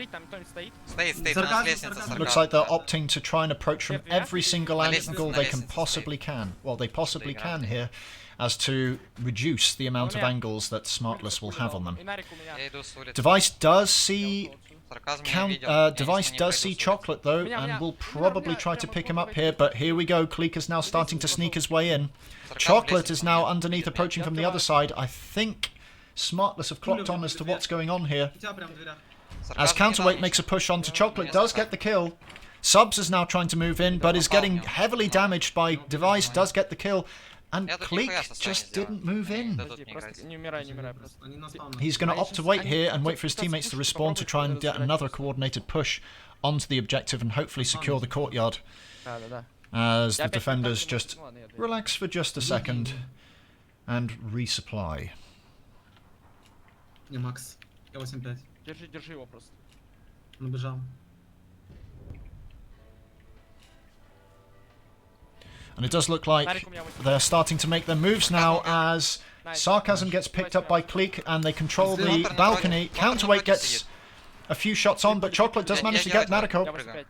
like they're opting to try and approach from every single angle they can possibly can. Well, they possibly can here, as to reduce the amount of angles that Smartless will have on them. Device does see Chocolate though, and will probably try to pick him up here, but here we go. Click is now starting to sneak his way in. Chocolate is now underneath, approaching from the other side. I think Smartless have clocked on as to what's going on here. As Counterweight makes a push onto Chocolate, does get the kill. Subs is now trying to move in, but is getting heavily damaged by Device, does get the kill. And Click just didn't move in. He's going to opt to wait here and wait for his teammates to respawn to try and get another coordinated push onto the objective and hopefully secure the courtyard. As the defenders just relax for just a second and resupply. Не, Макс, я 8-5. Держи его просто. Набежал. And it does look like they're starting to make their moves now as Sarcasm gets picked up by Click and they control the balcony. Counterweight gets a few shots on, but Chocolate does manage to get Nariko.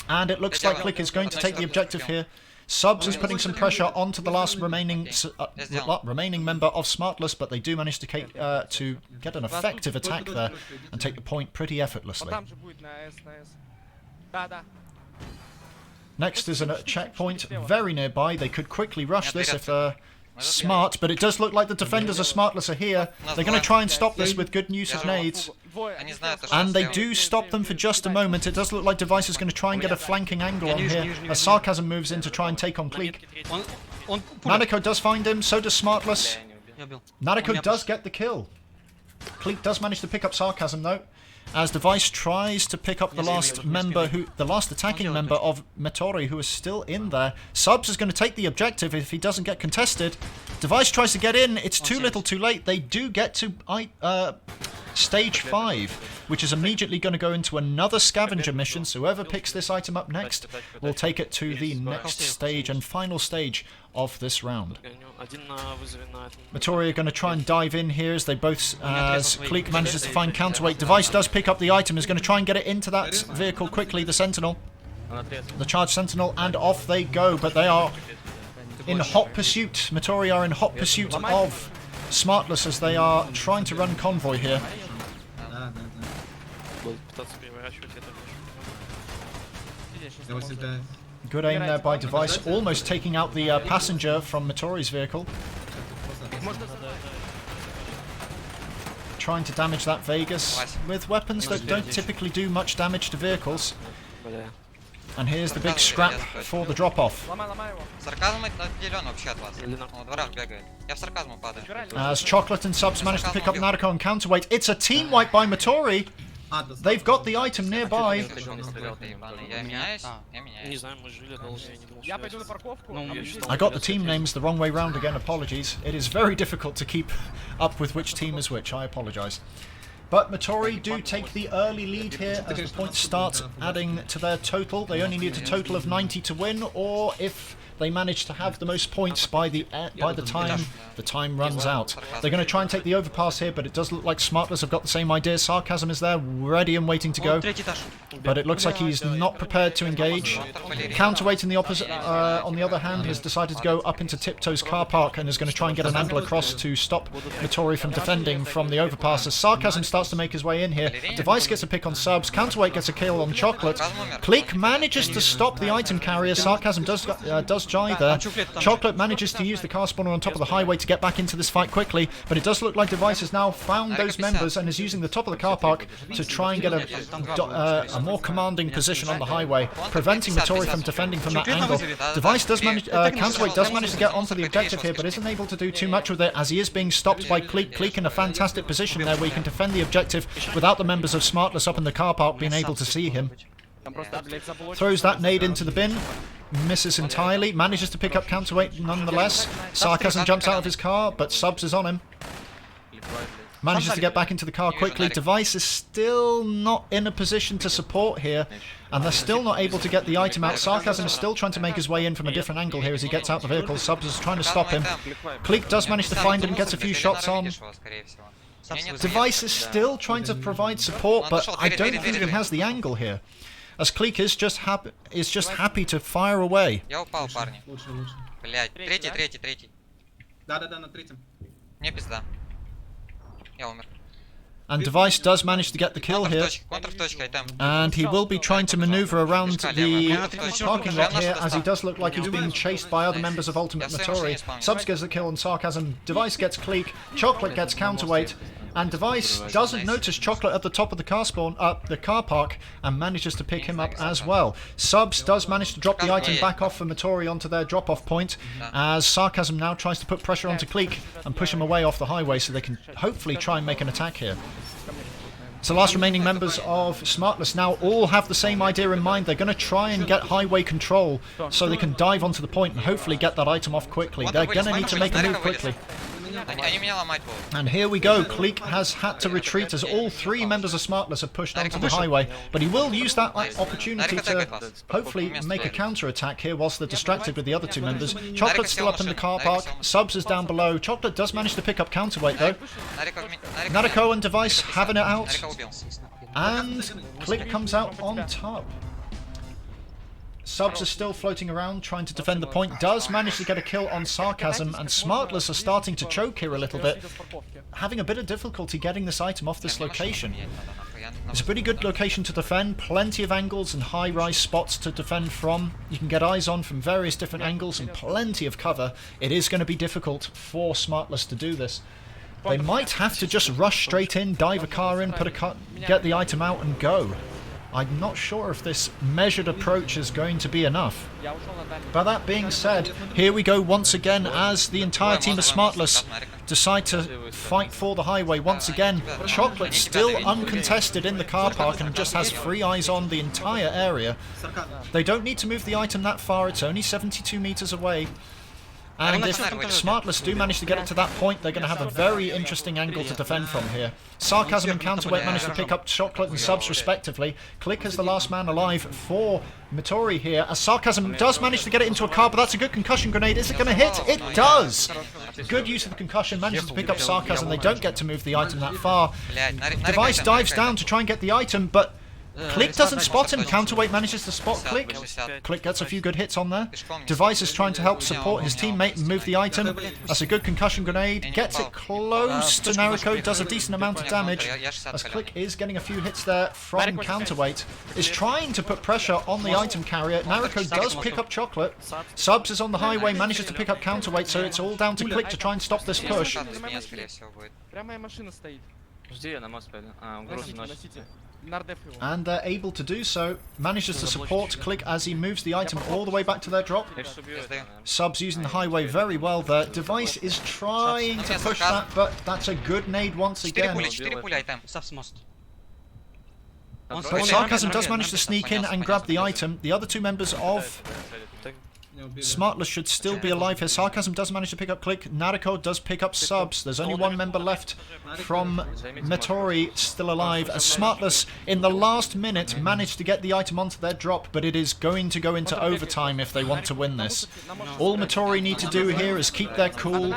And it looks like Click is going to take the objective here. Subs is putting some pressure onto the last remaining member of Smartless, but they do manage to get an effective attack there and take the point pretty effortlessly. Next is a checkpoint very nearby. They could quickly rush this if they're smart, but it does look like the defenders of Smartless are here. They're going to try and stop this with good use of nades. And they do stop them for just a moment. It does look like Device is going to try and get a flanking angle on here as Sarcasm moves in to try and take on Click. Nariko does find him, so does Smartless. Nariko does get the kill. Click does manage to pick up Sarcasm though, as Device tries to pick up the last attacking member of met0ri who is still in there. Subs is going to take the objective if he doesn't get contested. Device tries to get in. It's too little too late. They do get to stage 5, which is immediately going to go into another scavenger mission. So whoever picks this item up next will take it to the next stage and final stage of this round. met0ri are going to try and dive in here as they both, as Click manages to find Counterweight. Device does pick up the item, is going to try and get it into that vehicle quickly, the Sentinel. The charged Sentinel, and off they go, but they are in hot pursuit. met0ri are in hot pursuit of Smartless as they are trying to run convoy here. Good aim there by Device, almost taking out the passenger from met0ri's vehicle. Trying to damage that Vegas with weapons that don't typically do much damage to vehicles. And here's the big scrap for the drop-off. As Chocolate and Subs manage to pick up Nariko and Counterweight, it's a team wipe by met0ri. They've got the item nearby. Я меняюсь? А. Я Не меняюсь. знаю, мы жили долго, я не думал, Я что пойду на парковку. Ну, а я вы считал- здесь- I got the team names the wrong way round again, apologies. It is very difficult to keep up with which team is which, I apologise. But met0ri do take the early lead here as the points start adding to their total. They only need a total of 90 to win, or if they manage to have the most points by the time runs out. They're going to try and take the overpass here, but it does look like Smartless have got the same idea. Sarcasm is there, ready and waiting to О, go. третий этаж. But it looks like he's not prepared to engage. Counterweight in the opposite, on the other hand, has decided to go up into Tiptoe's car park and is going to try and get an angle across to stop met0ri from defending from the overpass. As Sarcasm starts to make his way in here, Device gets a pick on Subs, Counterweight gets a kill on Chocolate. Click manages to stop the item carrier. Sarcasm does jive there. Chocolate manages to use the car spawner on top of the highway to get back into this fight quickly, but it does look like Device has now found those members and is using the top of the car park to try and get a more commanding position on the highway, preventing met0ri from defending from that angle. Device does manage, Counterweight does manage to get onto the objective here, but isn't able to do too much with it as he is being stopped by Click. Click in a fantastic position there where he can defend the objective without the members of Smartless up in the car park being able to see him. Там просто, блядь, заблочено. Throws that nade into the bin, misses entirely, manages to pick up Counterweight nonetheless. Sarcasm jumps out of his car, but Subs is on him. Manages to get back into the car quickly. Device is still not in a position to support here, and they're still not able to get the item out. Sarcasm is still trying to make his way in from a different angle here as he gets out the vehicle. Subs is trying to stop him. Click does manage to find him, gets a few shots on. Device is still trying to provide support, but I don't think he has the angle here. As Click is just happy to fire away. Я упал, парни. Лучше. Блять, третий. Да, на третьем. Мне пизда. Я умер. And Device does manage to get the kill here. Контр в точке, айтем. And he will be trying to maneuver around the parking lot here as he does look like he's being chased by other members of Ultimate met0ri. Subs gets the kill on Sarcasm, Device gets Click, Chocolate gets Counterweight, and Device doesn't notice Chocolate at the top of the the car park and manages to pick him up as well. Subs does manage to drop the item back off for met0ri onto their drop-off point as Sarcasm now tries to put pressure onto Click and push him away off the highway so they can hopefully try and make an attack here. So the last remaining members of Smartless now all have the same idea in mind. They're going to try and get highway control so they can dive onto the point and hopefully get that item off quickly. They're going to need to make a move quickly. Они меня ломать будут. And here we go. Click has had to retreat as all three members of Smartless have pushed onto the highway. But he will use that opportunity to hopefully make a counter-attack here whilst they're distracted with the other two members. Chocolate's still up in the car park. Subs is down below. Chocolate does manage to pick up Counterweight though. Nariko and Device having it out. Нарика убил. And Click comes out on top. Subs are still floating around trying to defend the point, does manage to get a kill on Sarcasm, and Smartless are starting to choke here a little bit, having a bit of difficulty getting this item off this location. It's a pretty good location to defend, plenty of angles and high-rise spots to defend from. You can get eyes on from various different angles and plenty of cover. It is going to be difficult for Smartless to do this. They might have to just rush straight in, dive a car in, get the item out and go. I'm not sure if this measured approach is going to be enough. But that being said, here we go once again as the entire team of Smartless decide to fight for the highway once again. Chocolate still uncontested in the car park and just has free eyes on the entire area. They don't need to move the item that far, it's only 72 meters away. And if Smartless do manage to get it to that point, they're going to have a very interesting angle to defend from here. Sarcasm and Counterweight manage to pick up Chocolate and Subs respectively. Click is the last man alive for met0ri here, as Sarcasm does manage to get it into a car, but that's a good concussion grenade. Is it going to hit? It does! Good use of the concussion, manages to pick up Sarcasm. They don't get to move the item that far. Device dives down to try and get the item, but Click doesn't spot him. Counterweight manages to spot Click. Click gets a few good hits on there. Device is trying to help support his teammate and move the item. That's a good concussion grenade. Gets it close to Nariko. Does a decent amount of damage. As Click is getting a few hits there from Counterweight. Is trying to put pressure on the item carrier. Nariko does pick up Chocolate. Subs is on the highway. Manages to pick up Counterweight. So it's all down to Click to try and stop this push. Прямая машина стоит. Жди, я на мост пойду. Угрозу носит. Носите. Нардеф его. And they're able to do so. Manages to support Click as he moves the item all the way back to their drop. Я сейчас убью это, наверное. Subs using the highway very well there. Device is trying to push that, but that's a good nade once again. 4 пули, айтем. Сабс мост. Он But он Sarcasm играет does на manage to Рамбе. sneak in and grab the item. The other two members of Не убили. Smartless should still be alive here. Sarcasm does manage to pick up Click. Nariko does pick up Subs. There's only one member left from met0ri still alive. As Smartless, in the last minute, managed to get the item onto their drop, but it is going to go into overtime if they want to win this. All met0ri need to do here is keep their cool,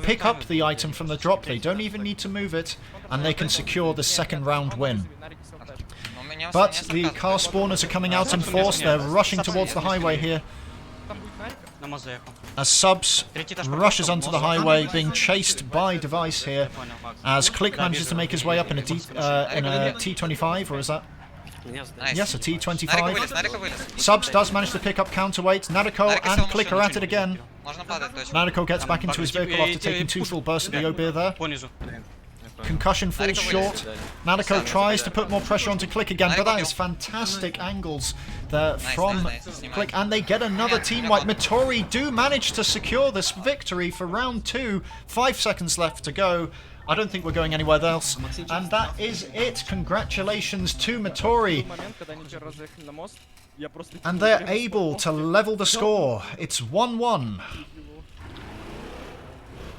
pick up the item from the drop. They don't even need to move it, and they can secure the second round win. Ну, у меня But несколько the разных car spawners are coming out in force. They're rushing towards the highway here. На мост заехал. As Subs rushes onto the highway, being chased by Device here. As Click manages to make his way up in a T25, or is that? Не знаю. Найс. Yes, a Нарика T25. вылез, Нарика вылез. Subs does manage to pick up counterweight. Nariko and Click are at it again. Можно падать, точно. Nariko gets back into his vehicle after taking two full bursts of the Obir there. Понизу. Concussion falls short. Nariko tries to put more pressure onto Click again, but that is fantastic angles there from Click. And they get another team wipe. met0ri do manage to secure this victory for round 2. 5 seconds left to go. I don't think we're going anywhere else. And that is it. Congratulations to met0ri. момент, когда они первый раз заехали на мост, я просто... And they're able to level the score. It's 1-1.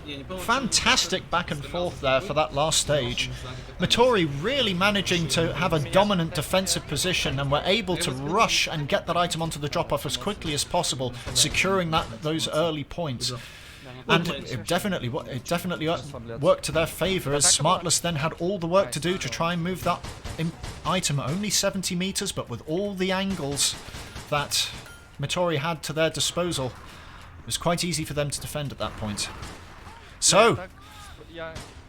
Я не понял, Fantastic back and forth there for that last stage. met0ri really managing to have a dominant defensive position, and were able to rush and get that item onto the drop-off as quickly as possible, securing those early points. And it definitely worked to their favour, as Smartless then had all the work to do to try and move that item only 70 meters, but with all the angles that met0ri had to their disposal, it was quite easy for them to defend at that point. So,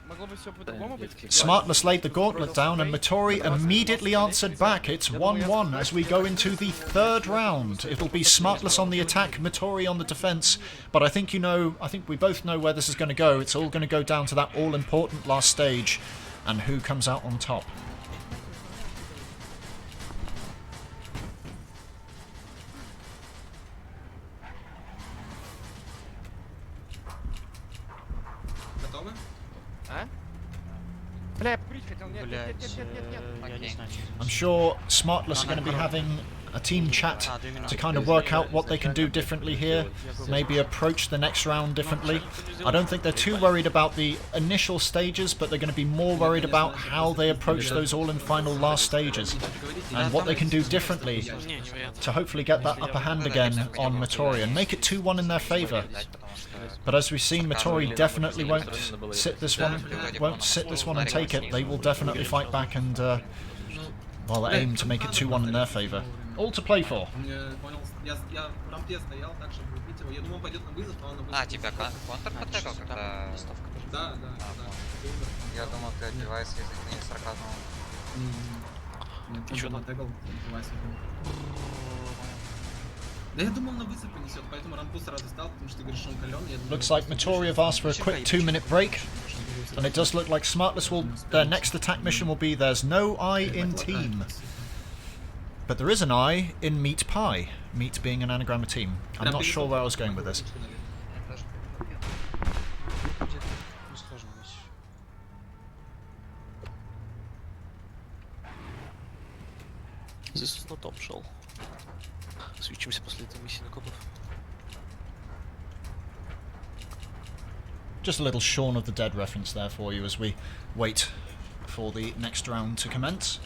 Могло бы всё по-другому быть. Smartless laid the gauntlet down, and met0ri immediately answered back. It's 1-1 as we go into the third round. It'll be Smartless on the attack, met0ri on the defense. But I think we both know where this is going to go. It's all going to go down to that all-important last stage, and who comes out on top. готовы? А? Бля, я покурить хотел. Нет, нет, Блять, нет, нет, нет, нет. я не знаю. I'm sure Smartless are going to be having a team chat to kind of work out what they can do differently here, maybe approach the next round differently. I don't think they're too worried about the initial stages, but they're going to be more worried about how they approach those all in final last stages, and what they can do differently Не, не вариант. to hopefully get that upper hand again on met0ri and make it 2-1 in their favour. But as we've seen, met0ri definitely won't sit this one and take it. They will definitely fight back and aim to make it 2-1 in their favour. All to play for. Он мне понял, я в рампе стоял так, чтобы убить его. Я думал, пойдет на вызов, но он на вызов. А, тебя контр подтегал, когда... Да. Я думал, ты отбиваешься из-за не сарказма. Нет, он натегал, девайс. Да я думал, на вызов понесет, поэтому рампу сразу стал, потому что ты говоришь, что он калёный. Looks like met0ri have asked for a quick 2-minute break, and it does look like Smartless their next attack mission will be there's no I in team. But there is an I in met0pi, met being an anagram of team. I'm not sure where I was going with this. This is not optional. Свечимся после этой миссии на копов. Just a little Shaun of the Dead reference there for you as we wait for the next round to commence.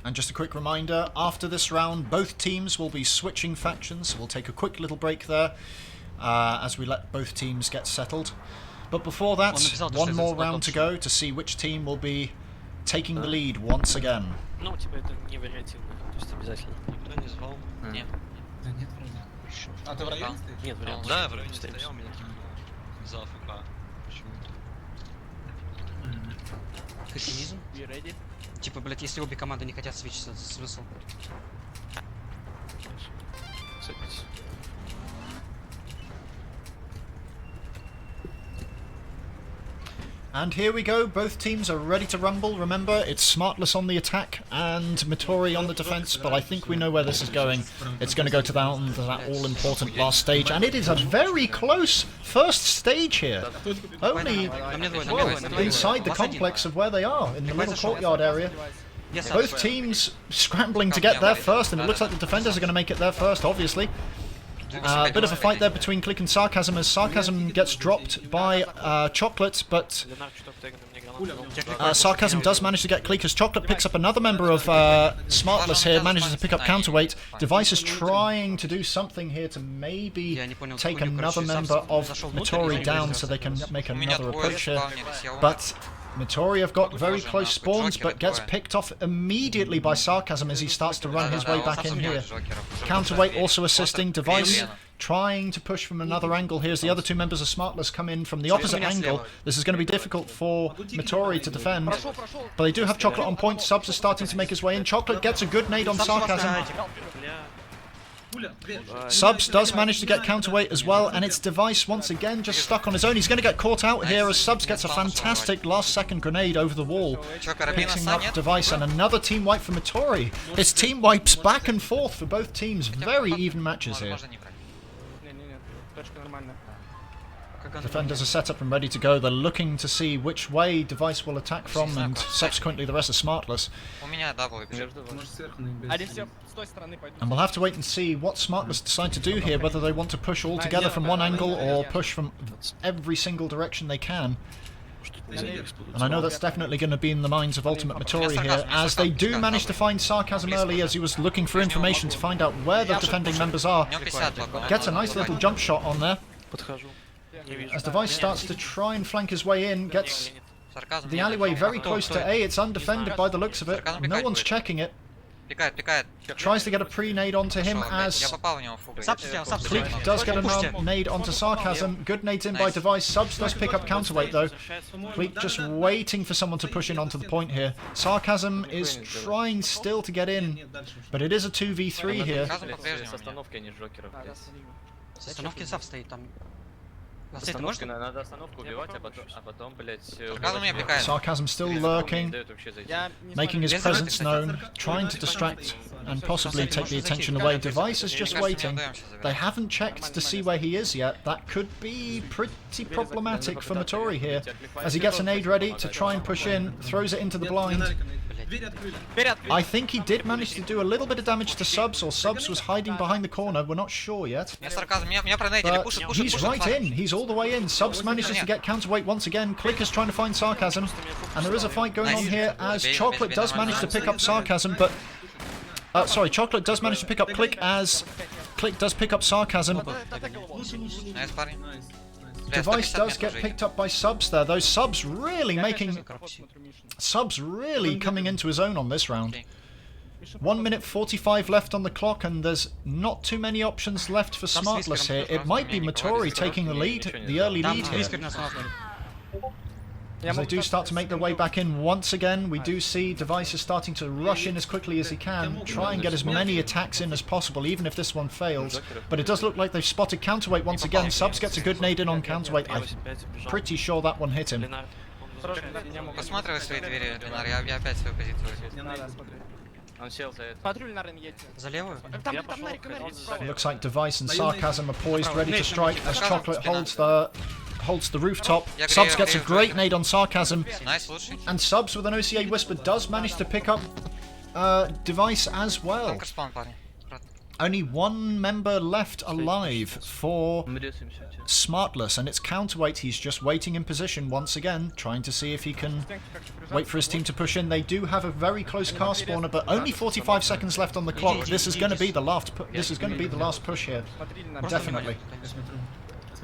And just a quick reminder, after this round, both teams will be switching factions. We'll take a quick little break there as we let both teams get settled. But before that, one more round to go to see which team will be taking the lead once again. Ну, типа это не вариативно, то есть обязательно. Никто не звал? Нет. Да нет, вроде. А ты в районе стоишь? Нет вариантов. Да, в районе Стоим. стоял, меня за АФК. Почему-то. Пессимизм? Be ready. Типа, блять, если обе команды не хотят свечиться, смысл? Садитесь. And here we go, both teams are ready to rumble. Remember, it's Smartless on the attack and met0ri on the defense, but I think we know where this is going. It's going to go to that all-important last stage, and it is a very close first stage here. Only, well, inside the complex of where they are, in the little courtyard area. Both teams scrambling to get there first, and it looks like the defenders are going to make it there first, obviously. A bit of a fight there between Click and Sarcasm as Sarcasm gets dropped by Chocolate, but Sarcasm does manage to get Click as Chocolate picks up another member of Smartless here, manages to pick up counterweight. Device is trying to do something here to maybe take another member of met0ri down so they can make another approach here, but met0ri have got very close spawns, but gets picked off immediately by Sarcasm as he starts to run his way back in here. Counterweight also assisting. Device trying to push from another angle. Here's the other two members of Smartless come in from the opposite angle. This is going to be difficult for met0ri to defend, but they do have Chocolate on point. Subs is starting to make his way in. Chocolate gets a good nade on Sarcasm. Subs does manage to get counterweight as well, and it's Device once again just stuck on his own. He's going to get caught out here as Subs gets a fantastic last-second grenade over the wall, picking up Device, and another team wipe for met0ri. It's team wipes back and forth for both teams. Very even matches here. Defenders are set up and ready to go. They're looking to see which way Device will attack from, and subsequently the rest of Smartless. And we'll have to wait and see what Smartless decide to do here, whether they want to push all together from one angle or push from every single direction they can. And I know that's definitely going to be in the minds of Ultimate met0ri here, as they do manage to find Sarcasm early as he was looking for information to find out where the defending members are. Gets a nice little jump shot on there. As Device starts to try and flank his way in, gets the alleyway very close to A. It's undefended by the looks of it. No one's checking it. Tries to get a pre-nade onto him as Click does get a nade onto Sarcasm. Good nades in by Device. Subs does pick up counterweight though. Click just waiting for someone to push in onto the point here. Sarcasm is trying still to get in, but it is a 2v3 here. Sarcasm still lurking, making his presence known, trying to distract and possibly take the attention away. Device is just waiting. They haven't checked to see where he is yet. That could be pretty problematic for met0ri here, as he gets a nade ready to try and push in, throws it into the blind. I think he did manage to do a little bit of damage to Subs, or Subs was hiding behind the corner, we're not sure yet. But he's right in, he's all the way in. Subs manages to get counterweight once again. Click is trying to find Sarcasm, and there is a fight going on here as Chocolate does manage to pick up Sarcasm, but... sorry, Chocolate does manage to pick up Click as Click does pick up Sarcasm. Device does get picked up by Subs there, though. Subs really coming into his own on this round. 1 minute 45 left on the clock, and there's not too many options left for Smartless here. It might be met0ri taking the lead, the early lead here. As they do start to make their way back in once again, we do see Device is starting to rush in as quickly as he can, try and get as many attacks in as possible, even if this one fails. But it does look like they've spotted counterweight once again. Subs gets a good nade in on counterweight. I'm pretty sure that one hit him. Посматривай свои двери, Ленар, я опять свою позицию Looks like Device and Sarcasm are poised, ready to strike as Chocolate holds the rooftop. Subs gets a great nade on Sarcasm, and Subs with an OCA Whisper does manage to pick up Device as well. Only one member left alive for Smartless, and it's counterweight. He's just waiting in position once again, trying to see if he can wait for his team to push in. They do have a very close car spawner, but only 45 seconds left on the clock. This is going to be the last. This is going to be the last push here, definitely.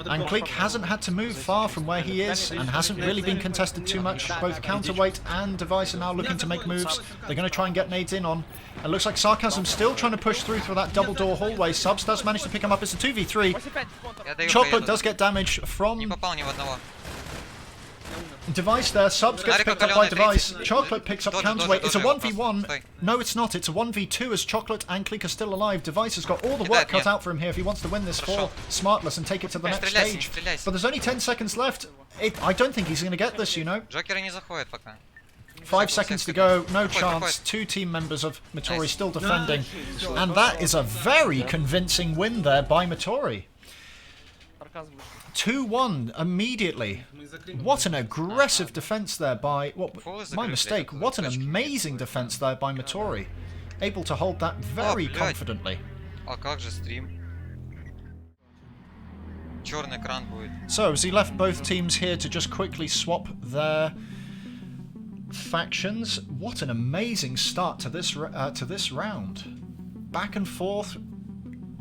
And Click hasn't had to move far from where he is, and hasn't really been contested too much. Both counterweight and Device are now looking to make moves. They're going to try and get nades in on. It looks like Sarcasm still trying to push through that double door hallway. Subs does manage to pick him up. It's a 2v3. Chocolate does get damage from Device there, Subs gets Nariko picked up by Galeone, Device. 30. Chocolate picks up Dojo, counterweight. dojo, It's a dojo, 1v1. stoi. No, it's not. It's a 1v2 as Chocolate and Click are still alive. Device has got all the Кидает work cut меня. out for him here if he wants to win this for Хорошо. Smartless and take it to the next Стреляйся, stage. стреляйся. But there's only 10 seconds left. I don't think he's going to get this, you know. Джокеры не заходят пока. 5 seconds to go, no Проходит, chance. проходит. 2 team members of Mittori Nice. still defending. And that is a very convincing win there by Mittori. Аркас вышел. 2-1 immediately. Мы закрыли. What an aggressive defense there by... Full is My aggressive, mistake. yeah, What an точки. amazing defense there by Mittori. Able to hold that very блядь. confidently. А как же стрим? Черный экран будет. So, as he left both teams here to just quickly swap their factions, what an amazing start to this round. Back and forth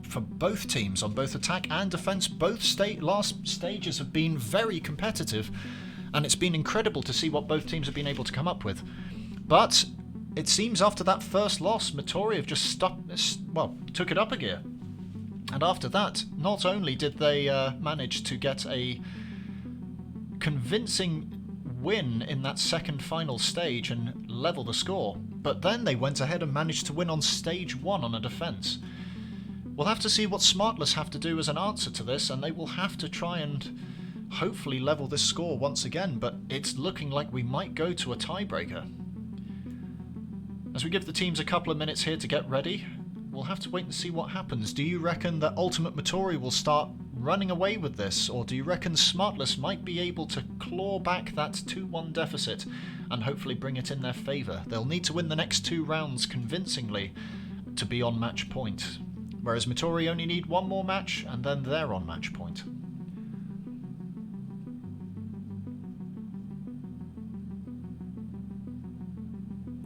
for both teams on both attack and defense. Both last stages have been very competitive, and it's been incredible to see what both teams have been able to come up with. But it seems after that first loss, Mittori have just took it up a gear. And after that, not only did they manage to get a convincing win in that second final stage and level the score, but then they went ahead and managed to win on stage 1 on a defense. We'll have to see what Smartless have to do as an answer to this, and they will have to try and hopefully level this score once again, but it's looking like we might go to a tiebreaker. As we give the teams a couple of minutes here to get ready, we'll have to wait and see what happens. Do you reckon that Ultimate Mittori will start running away with this, or do you reckon Smartless might be able to claw back that 2-1 deficit and hopefully bring it in their favour? They'll need to win the next 2 rounds convincingly to be on match point, whereas Mittori only need 1 more match and then they're on match point.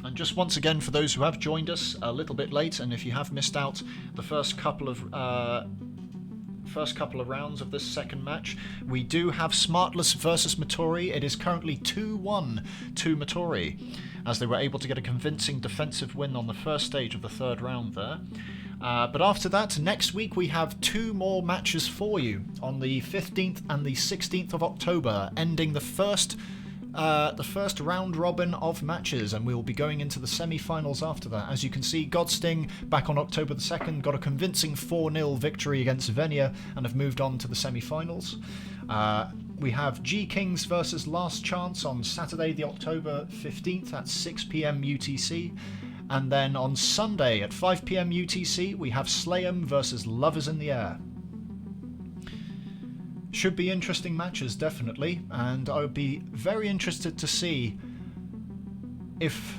And just once again, for those who have joined us a little bit late, and if you have missed out the first couple of rounds of this second match, we do have Smartless versus Mittori. It is currently 2-1 to Mittori, as they were able to get a convincing defensive win on the first stage of the third round there. But after that, next week we have 2 more matches for you on the 15th and the 16th of October, ending the first round robin of matches, and we will be going into the semi-finals after that. As you can see, Godsting back on October the 2nd got a convincing 4-0 victory against Venia and have moved on to the semi-finals. We have G Kings versus Last Chance on Saturday the October 15th at 6 PM UTC, and then on Sunday at 5 PM UTC we have Slay'em versus Lovers in the Air. Should be interesting matches, definitely, and I would be very interested to see if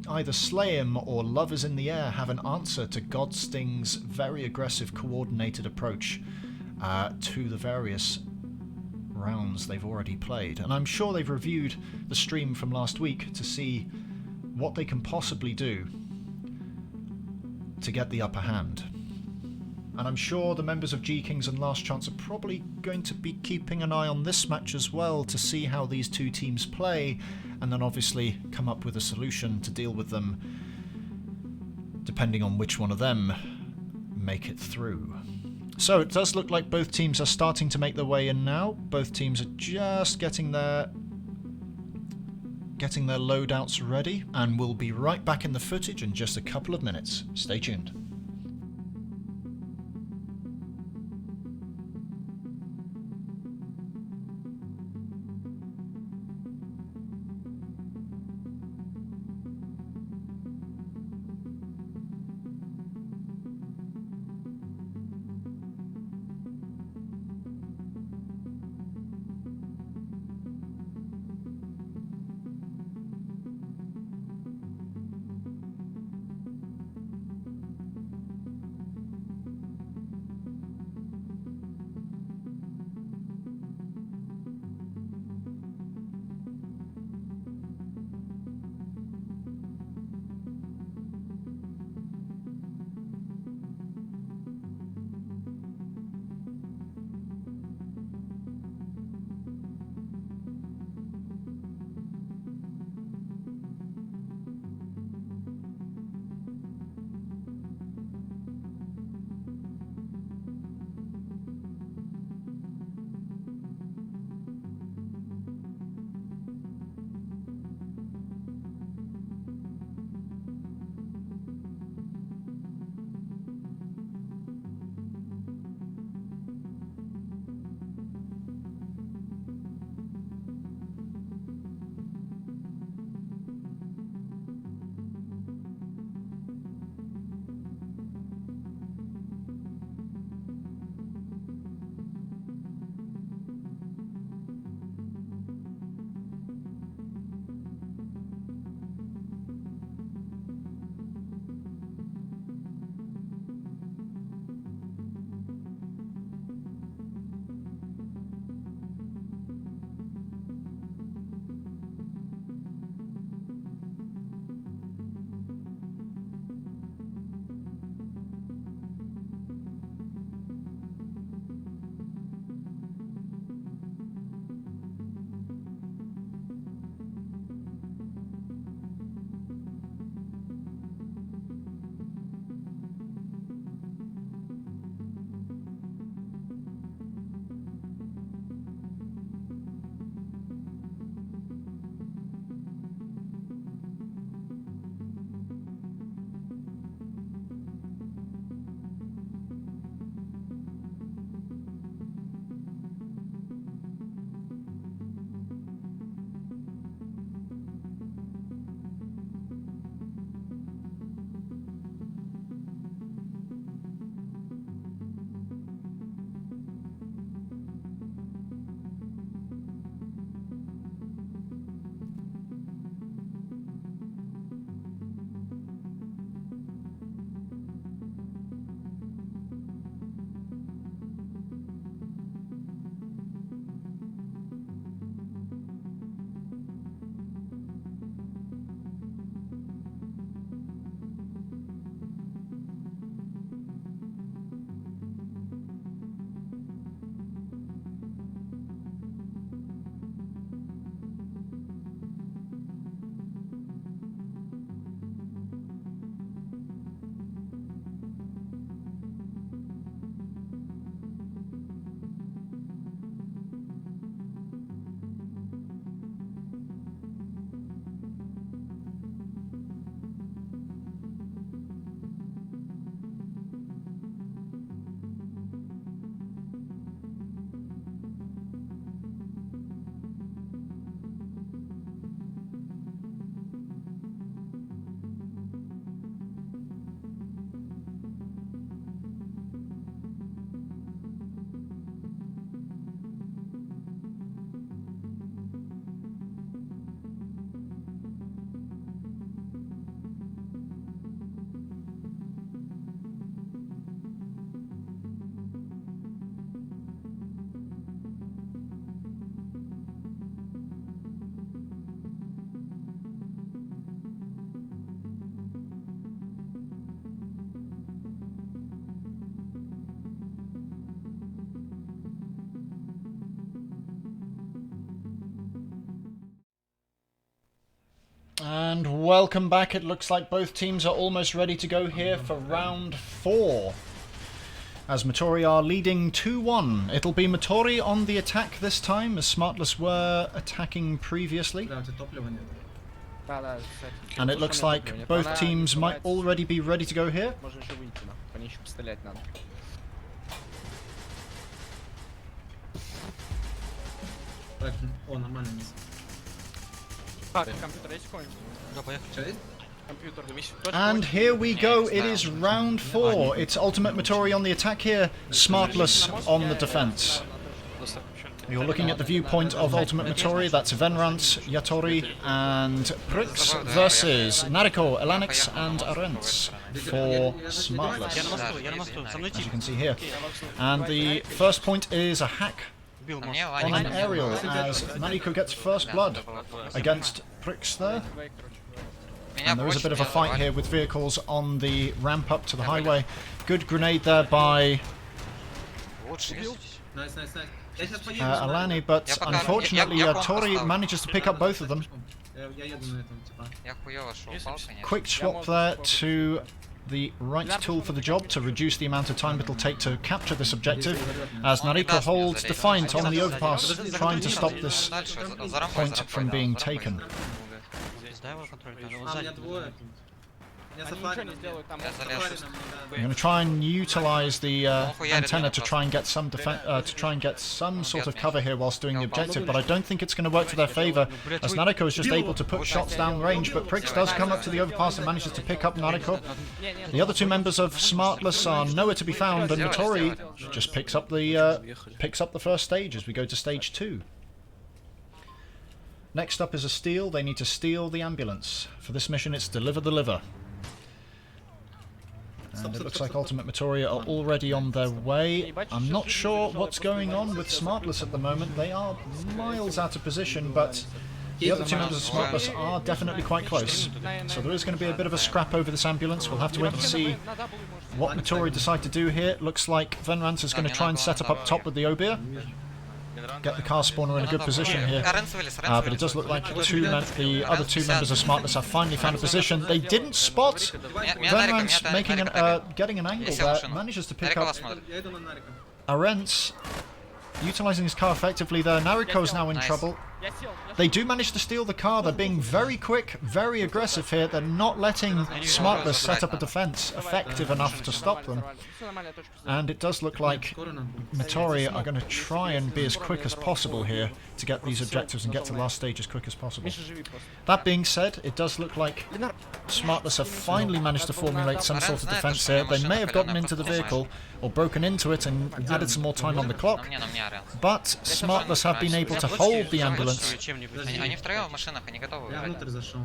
either Slay'em or Lovers in the Air have an answer to Godsting's very aggressive coordinated approach to the various rounds they've already played. And I'm sure they've reviewed the stream from last week to see what they can possibly do to get the upper hand. And I'm sure the members of G Kings and Last Chance are probably going to be keeping an eye on this match as well to see how these 2 teams play, and then obviously come up with a solution to deal with them depending on which one of them make it through. So it does look like both teams are starting to make their way in now. Both teams are just getting their loadouts ready, and we'll be right back in the footage in just a couple of minutes. Stay tuned. And welcome back. It looks like both teams are almost ready to go here for round 4. As met0ri are leading 2-1. It'll be met0ri on the attack this time, as Smartless were attacking previously. Бля, у тебя топлива нет. Да, кстати. And it looks like both teams might already be ready to go here. Можно еще выйти, но по ней еще пострелять надо. Так, о, нормально низ. Так, компьютер есть какой-нибудь? Да, поехали. Че есть? Компьютер. And here we go. It is round 4. It's Ultimate met0ri on the attack here, Smartless on the defense. You're looking at the viewpoint of Ultimate met0ri. That's Venrance, Yatori, and Prix versus Nariko, Elanix, and Arents for Smartless, Я на мосту, со мной as you тип. can see here. And the first point is a hack Убил мост. Мне on an aerial as Nariko gets first blood against Prix there. And there is a bit of a fight here with vehicles on the ramp up to the highway. Good grenade there by Лучше. Найс, найс, найс. Я сейчас поеду. Alani, but unfortunately tori manages to pick up both of them. Я еду на этом, типа. Я хуёво шел, конечно. Quick swap there to the right tool for the job to reduce the amount of time it'll take to capture this objective, as Nariko holds defiant on the overpass, trying to stop this point from being taken. Дай его контроль, надо вот А, сзади. меня двое тут. Меня Они ничего сафари не сделают, там Я залез. сафари нам, да. I'm going to try and utilize the antenna to try and get some sort of cover here whilst doing the objective, but I don't think it's going to work to their favour, as Nariko is just able to put shots down range, but Prix does come up to the overpass and manages to pick up Nariko. The other two members of Smartless are nowhere to be found, and met0ri just picks up the first stage as we go to stage 2. Next up is a steal. They need to steal the ambulance. For this mission, it's deliver the liver. And it looks like Ultimate met0ri are already on their way. I'm not sure what's going on with Smartless at the moment. They are miles out of position, but the other two members of Smartless are definitely quite close. So there is going to be a bit of a scrap over this ambulance. We'll have to wait and see what met0ri decide to do here. Looks like Venrance is going to try and set up top with the Obeah. Get the car spawner in a good position here. But it does look like the other two members of Smartless have finally found a position. They didn't spot Venrance getting an angle there. Manages to pick up Я иду на Нарика. Arents, utilising his car effectively there. Nariko's now in trouble. They do manage to steal the car. They're being very quick, very aggressive here. They're not letting Smartless set up a defence effective enough to stop them. And it does look like Скоро нам будет. met0ri are going to try and be as quick as possible here to get these objectives and get to the last stage as quick as possible. That being said, it does look like Smartless have finally managed to formulate some sort of defence here. They may have gotten into the vehicle or broken into it and added some more time on the clock, but Smartless have been able to hold the ambulance. Они втроем в машинах, они готовы Я играть. внутрь зашел.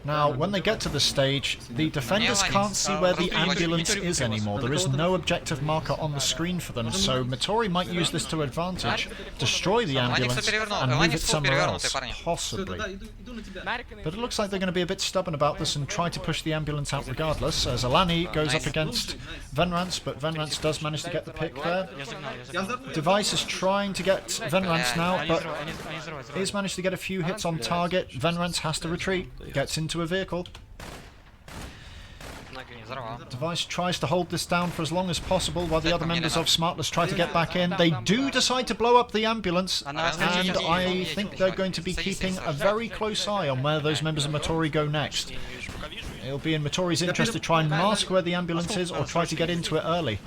Now, when they get to this stage, the defenders can't see where the ambulance is anymore. There is no objective marker on the screen for them, so met0ri might use this to advantage, destroy the ambulance, and move it somewhere else, possibly. Иду на тебя. But it looks like they're going to be a bit stubborn about this and try to push the ambulance out regardless, as Alani goes up against Venrance, but Venrance does manage to get the pick there. Я загнал, я Я загнал. взорву. Device is trying to get Venrance now, Они but взрывают, они взрывают. he's managed to get a few hits on target. Venrance has to retreat, gets into a vehicle. Взорвал. Device tries to hold this down for as long as possible while the other members of Smartless try to get back in. They do decide to blow up the ambulance, and I think they're going to be keeping a very close eye on where those members of met0ri go next. It'll be in met0ri's interest to try and mask where the ambulance is or try to get into it early.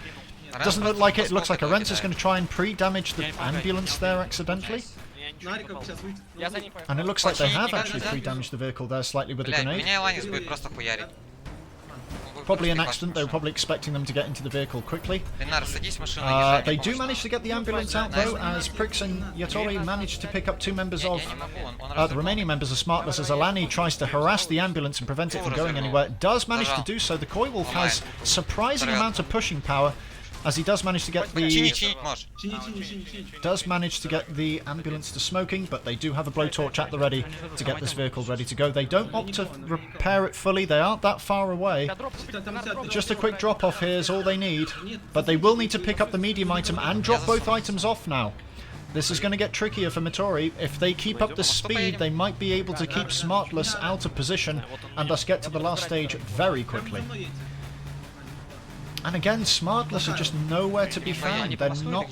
Doesn't look like it. It looks like Arents is going to try and pre-damage the ambulance there accidentally. Нарика сейчас выйдет. Я за ним поехал. And it looks like they have actually pre-damaged the vehicle there slightly with a Блядь, grenade. меня Эланис будет просто хуярить. Probably an accident. They were probably expecting them to get into the vehicle quickly. Ленар, садись в машину, They do manage to get the ambulance out though, as Prix and yatori manage to pick up two members of the remaining members of Smartless, as Alani tries to harass the ambulance and prevent it from going anywhere. Does manage to do so. The Koi Wolf has surprising amount of pushing power, as he does manage to get Чинить можешь. the ambulance to smoking, but they do have a blowtorch at the ready to get this vehicle ready to go. They don't opt to repair it fully. They aren't that far away. Just a quick drop off here is all they need, but they will need to pick up the medium item and drop both items off now. This is going to get trickier for met0ri. If they keep up the speed, they might be able to keep Smartless out of position and thus get to the last stage very quickly. And again, Smartless are just nowhere to be found. They're not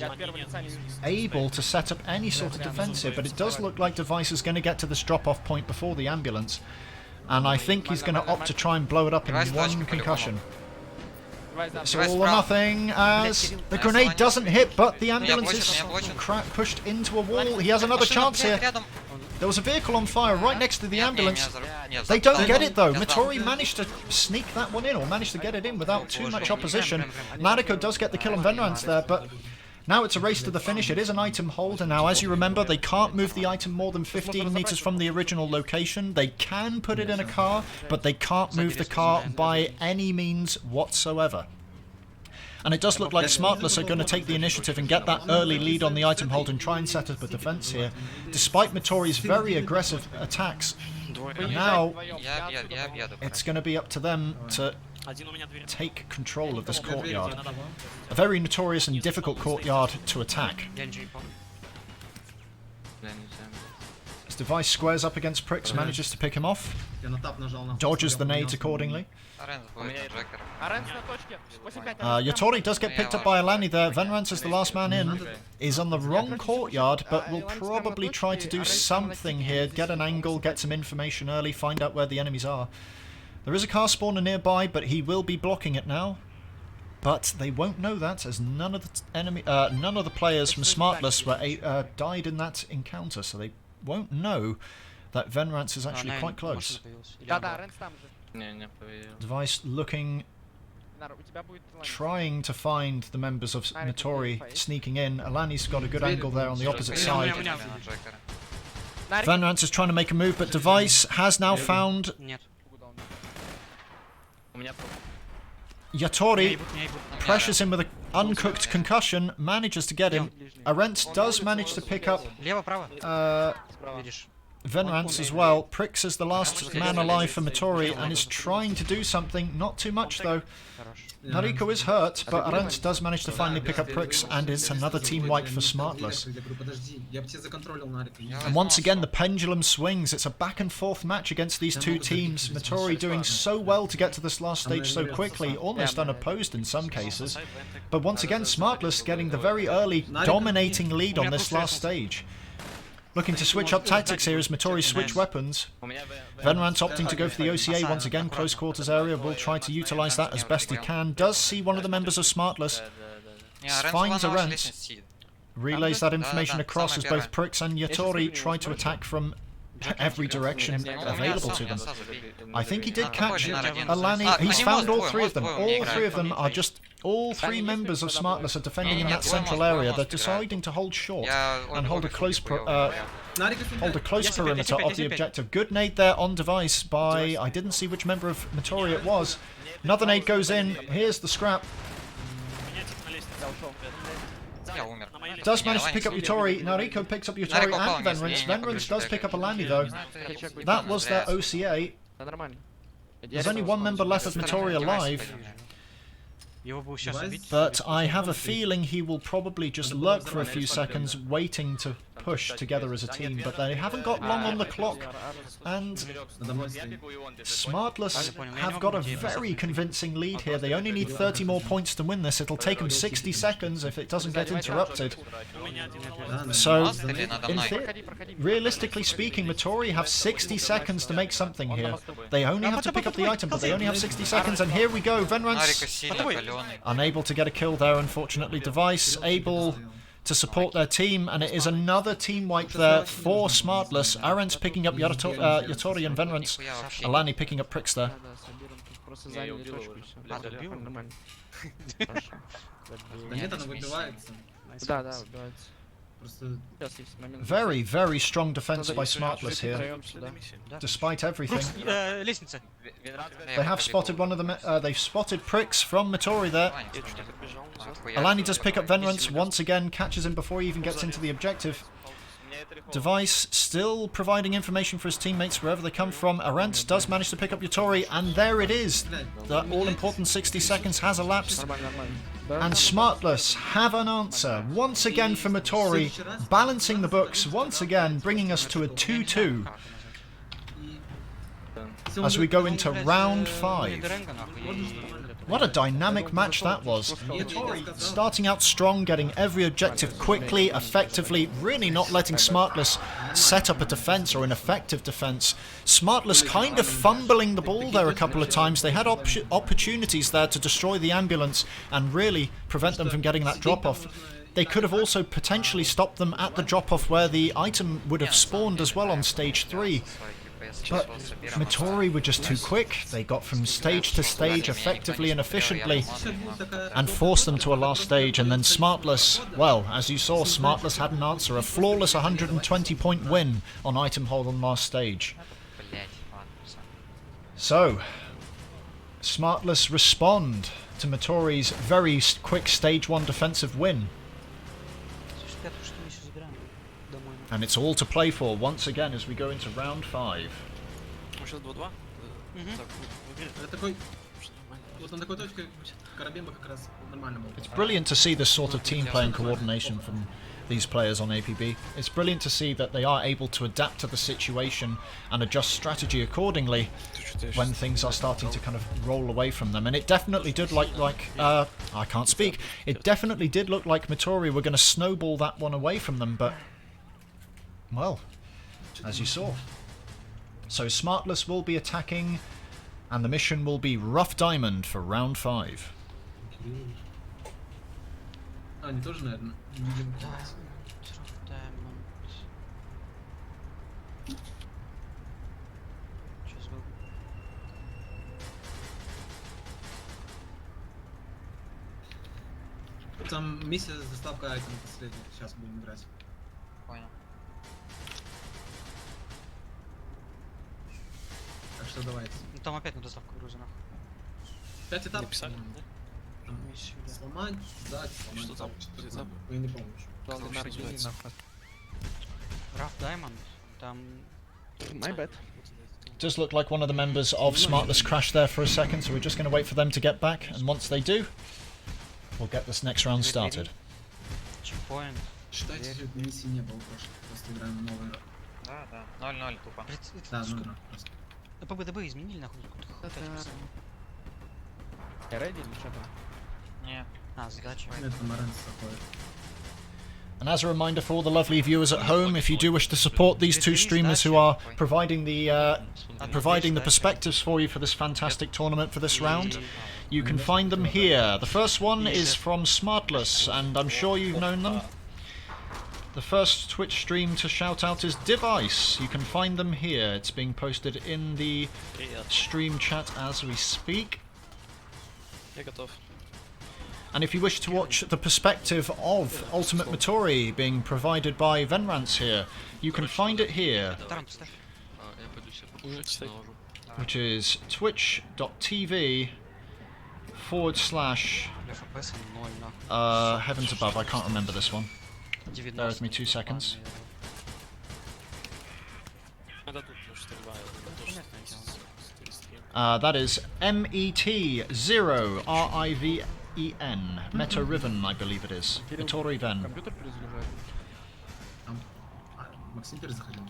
able to set up any sort of defense here, but it does look like Device is going to get to this drop-off point before the ambulance. And I think he's going to opt to try and blow it up in one concussion. It's all or nothing as the grenade doesn't hit, but the ambulance is pushed into a wall. He has another chance here. There was a vehicle on fire right next to the ambulance. They don't get it though. met0ri managed to sneak that one in, or managed to get it in without too much opposition. Nariko does get the kill on Venrance there, but now it's a race to the finish. It is an item holder now. As you remember, they can't move the item more than 15 meters from the original location. They can put it in a car, but they can't move the car by any means whatsoever. And it does look like Smartless are going to take the initiative and get that early lead on the item hold and try and set up a defense here. Despite met0ri's very aggressive attacks, now it's going to be up to them to take control of this courtyard. A very notorious and difficult courtyard to attack. As Device squares up against Prix, manages to pick him off, dodges the nades accordingly. met0ri does get picked up by Alani there. Venrance is the last man in. Is on the wrong courtyard, but will probably try to do something here. Get an angle, get some information early, find out where the enemies are. There is a car spawner nearby, but he will be blocking it now. But they won't know that, as none of the players from Smartless were died in that encounter, so they won't know that Venrance is actually quite close. Device looking, trying to find the members of met0ri sneaking in. Alani's got a good angle there on the opposite side. Venrance is trying to make a move, but Device has now found met0ri, pressures him with an uncooked concussion, manages to get him. Arent does manage to pick up Venrance as well. Prix is the last man alive for met0ri and is trying to do something. Not too much though. Nariko is hurt, but Arent does manage to finally pick up Prix, and it's another team wipe for Smartless. And once again the pendulum swings. It's a back and forth match against these two teams. met0ri doing so well to get to this last stage so quickly, almost unopposed in some cases. But once again Smartless getting the very early dominating lead on this last stage. Looking to switch up tactics here as met0ri switch weapons. Venrance opting to go for the OCA once again, close quarters area, will try to utilise that as best he can. Does see one of the members of Smartless, finds Arent, relays that information across as both Prix and met0ri try to attack from every direction available to them. I think he did catch Alani. He's found all three of them. All three of them are just... All three members of Smartless are defending in that central area. They're deciding to hold short and hold a close perimeter of the objective. Good nade there on Device by... I didn't see which member of met0ri it was. Another nade goes in. Here's the scrap. Does manage to pick up met0ri. Nariko picks up met0ri and Venrance. Venrance does pick up Alani though. That was their OCA. There's only one member left of met0ri alive. But I have a feeling he will probably just lurk for a few seconds, waiting to push together as a team, but they haven't got long on the clock, and Smartless have got a very convincing lead here. They only need 30 more points to win this. It'll take them 60 seconds if it doesn't get interrupted. So, realistically speaking, met0ri have 60 seconds to make something here. They only have to pick up the item, but they only have 60 seconds, and here we go. Venrance unable to get a kill there, unfortunately. Device able to support their team, and it is another team wipe there for Smartless. Arent picking up met0ri and Venrance. Alani picking up Prix there. Very, very strong defense by Smartless here, despite everything. They have spotted one of them. They've spotted Prix from met0ri there. Alani does pick up Venrance once again, catches him before he even gets into the objective. Device still providing information for his teammates wherever they come from. Arent does manage to pick up met0ri, and there it is. The all-important 60 seconds has elapsed. And Smartless have an answer once again for met0ri, balancing the books once again, bringing us to a 2-2 as we go into round 5. What a dynamic match that was. met0ri starting out strong, getting every objective quickly, effectively, really not letting Smartless set up a defense or an effective defense. Smartless kind of fumbling the ball there a couple of times. They had opportunities there to destroy the ambulance and really prevent them from getting that drop-off. They could have also potentially stopped them at the drop-off where the item would have spawned as well on stage 3. But met0ri were just too quick. They got from stage to stage effectively and efficiently and forced them to a last stage. And then Smartless, well, as you saw, Smartless had an answer. A flawless 120-point win on item hold on last stage. So, Smartless respond to met0ri's very quick stage 1 defensive win. And it's all to play for once again as we go into round 5. Сейчас 2-2. Это такой... Вот на такой точке Карабемба как раз нормально был. It's brilliant to see this sort of team play and coordination from these players on APB. It's brilliant to see that they are able to adapt to the situation and adjust strategy accordingly when things are starting to kind of roll away from them. And it definitely did I can't speak. It definitely did look like met0ri were going to snowball that one away from them, but well, as you saw. So Smartless will be attacking, and the mission will be Rough Diamond for round 5. Они тоже, наверное, видимо, там миссия с доставкой айтема последняя. Сейчас будем играть. Понял. Так что давайте. Ну там опять на доставку груза, нахуй. 5 этапов. Написали, по-моему. да? Там сломать, сдать, сломать. Что там? Что-то Этап? я не помню. Rough Diamond, там... My bad. Does look like one of the members of Smartless crashed there for a second, so we're just going to wait for them to get back, and once they do, we'll get this next round started. Чекпоинт. Считайте, что миссии не было просто. Просто играем новые. Да, да. 0-0 тупо. Да, ну просто. ПБДБ изменили, нахуй, какой-то хуй. Я ready или что там? Не. А, задача. Это Моренс заходит. And as a reminder for all the lovely viewers at home, if you do wish to support these two streamers who are providing the perspectives for you for this fantastic tournament for this round, you can find them here. The first one is from Smartless, and I'm sure you've known them. The first Twitch stream to shout out is Device. You can find them here. It's being posted in the stream chat as we speak. Я готов. And if you wish to watch the perspective of Ultimate met0ri being provided by Venrance here, you can find it here, Таран, поставь. Я пойду себе наложу. which is twitch.tv/ Бля, FPS 0, нахуй. heavens above. I can't remember this one. 90. Bear with me 2 seconds. Это тут стрельба. That is met0riven, met0riven, I believe it is. met0riven. Компьютер перезагружает. Там... Максим перезаходил?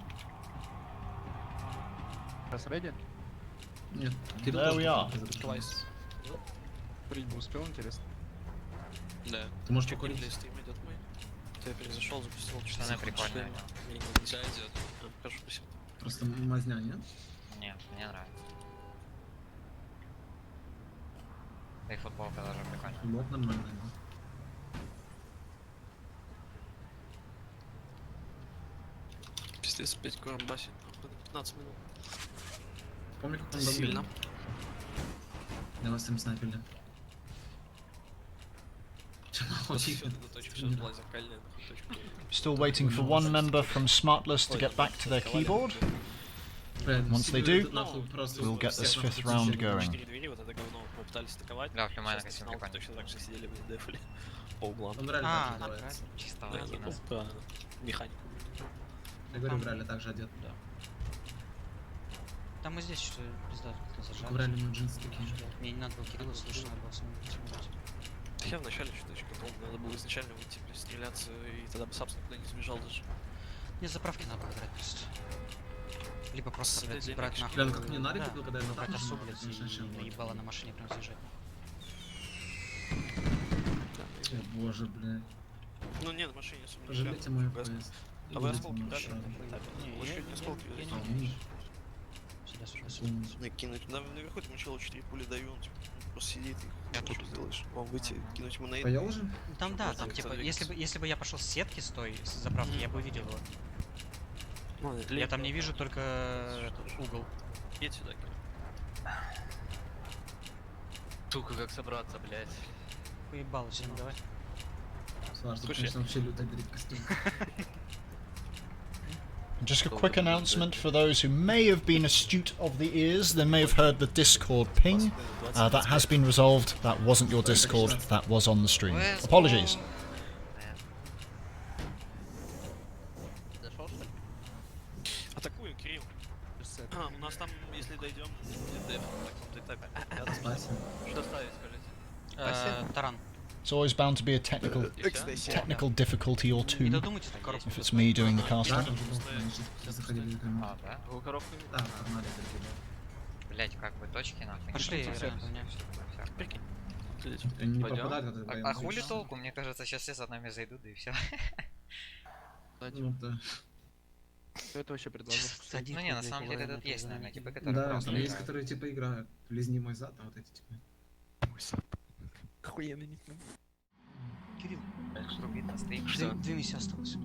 Сейчас ready? Нет. Кирилл There тоже we are. перезагрузил. Класс. Курить бы успел, интересно. Да. Ты можешь Чё, покурить? геймплей стрим идет мой? Я перезашел, запустил. Штаны прикольные, да. Мне нельзя идет. Хорошо, спасибо. Просто мазня, нет? Нет, мне нравится. Да и футболка даже прикольная. Вот нормально, да. Пиздец, 5 курамбасит. 15 минут. Помню, как он давно Сильно. был. Я вас там снайперили. Чё нахуй? Still waiting for one member from Smartless to get back to their keyboard. Once they do, we'll get this 5th round going. 4 двери, вот это говно мы пытались атаковать. Да, прямая Сейчас костюм начинал, прикольный. точно так же сидели, мы дефали по углам. Он реально А, так же одевается. Чисто Да, логично. ну, по механику. Я говорю, в реале так же одет. Там и здесь что пизда, как-то Только в зажали. реале мы джинсы такие же. Мне не надо было Кирилла слушать, надо было самому посмотреть. Я вначале что-то еще подумал, надо было изначально выйти, блядь, стреляться, и тогда бы собственно туда не сбежал даже. Не заправки надо брать просто. Либо просто, блядь, Для брать микшки. нахуй. Бля, ну как мне Нарик Да, купил, когда я на брать тап осу, нажимал, блядь, конечно, чем и лучше. наебало на машине прям съезжать. О боже, бля. Ну не, на машине особо не Пожалейте прям, мой газ. FPS. А вы осколки дали? Не, Лучше не осколки я взять. не А, умею. умеешь? Сюда, сюда, сюда. Накинуть. Наверху этому челу 4 пули даю, он типа просто сидит и что сделаешь? Вам выйти, кинуть ему нейт. Поел уже? Там да, Можно там как-то типа, двигаться. если бы я пошел с сетки с той, с заправки, я бы увидел его. Ладно, Я там не вижу только этот угол. едь сюда. Сука, как собраться, блядь. Поебало сильно, давай. Слушай, Слушай, конечно, вообще люто берет костюм. Just a quick announcement for those who may have been astute of the ears, they may have heard the Discord ping. That has been resolved. That wasn't your Discord, that was on the stream. Apologies. Зашел, что ли? Атакуем, Кирилл. У нас там, если дойдем, ДД на каком-то этапе. Спасибо. Что ставить, скажите? Таран. It's always bound to be a technical difficulty or Не two додумайте так коробку. if it's me doing the Да, casting. там же просто заходили прям. А, да? Вы коробку Да, погнали такие, да. Блять, как бы точки нахуй. Пошли, не реально, всё, поменяем. всё, всё. Прикинь. Они не Пойдём? попадают, когда А боевые хули вещи. толку? Мне кажется, сейчас все за нами зайдут, да и все. Ну да. Кто это вообще предложил? Ну не, на самом деле тут есть, наверное, типа, которые Да, просто там есть, играют. которые типа играют. Лизни мой зад, а вот эти типа. Охуенный никнейм. Кирилл, Рубит на стрим. две миссии осталось.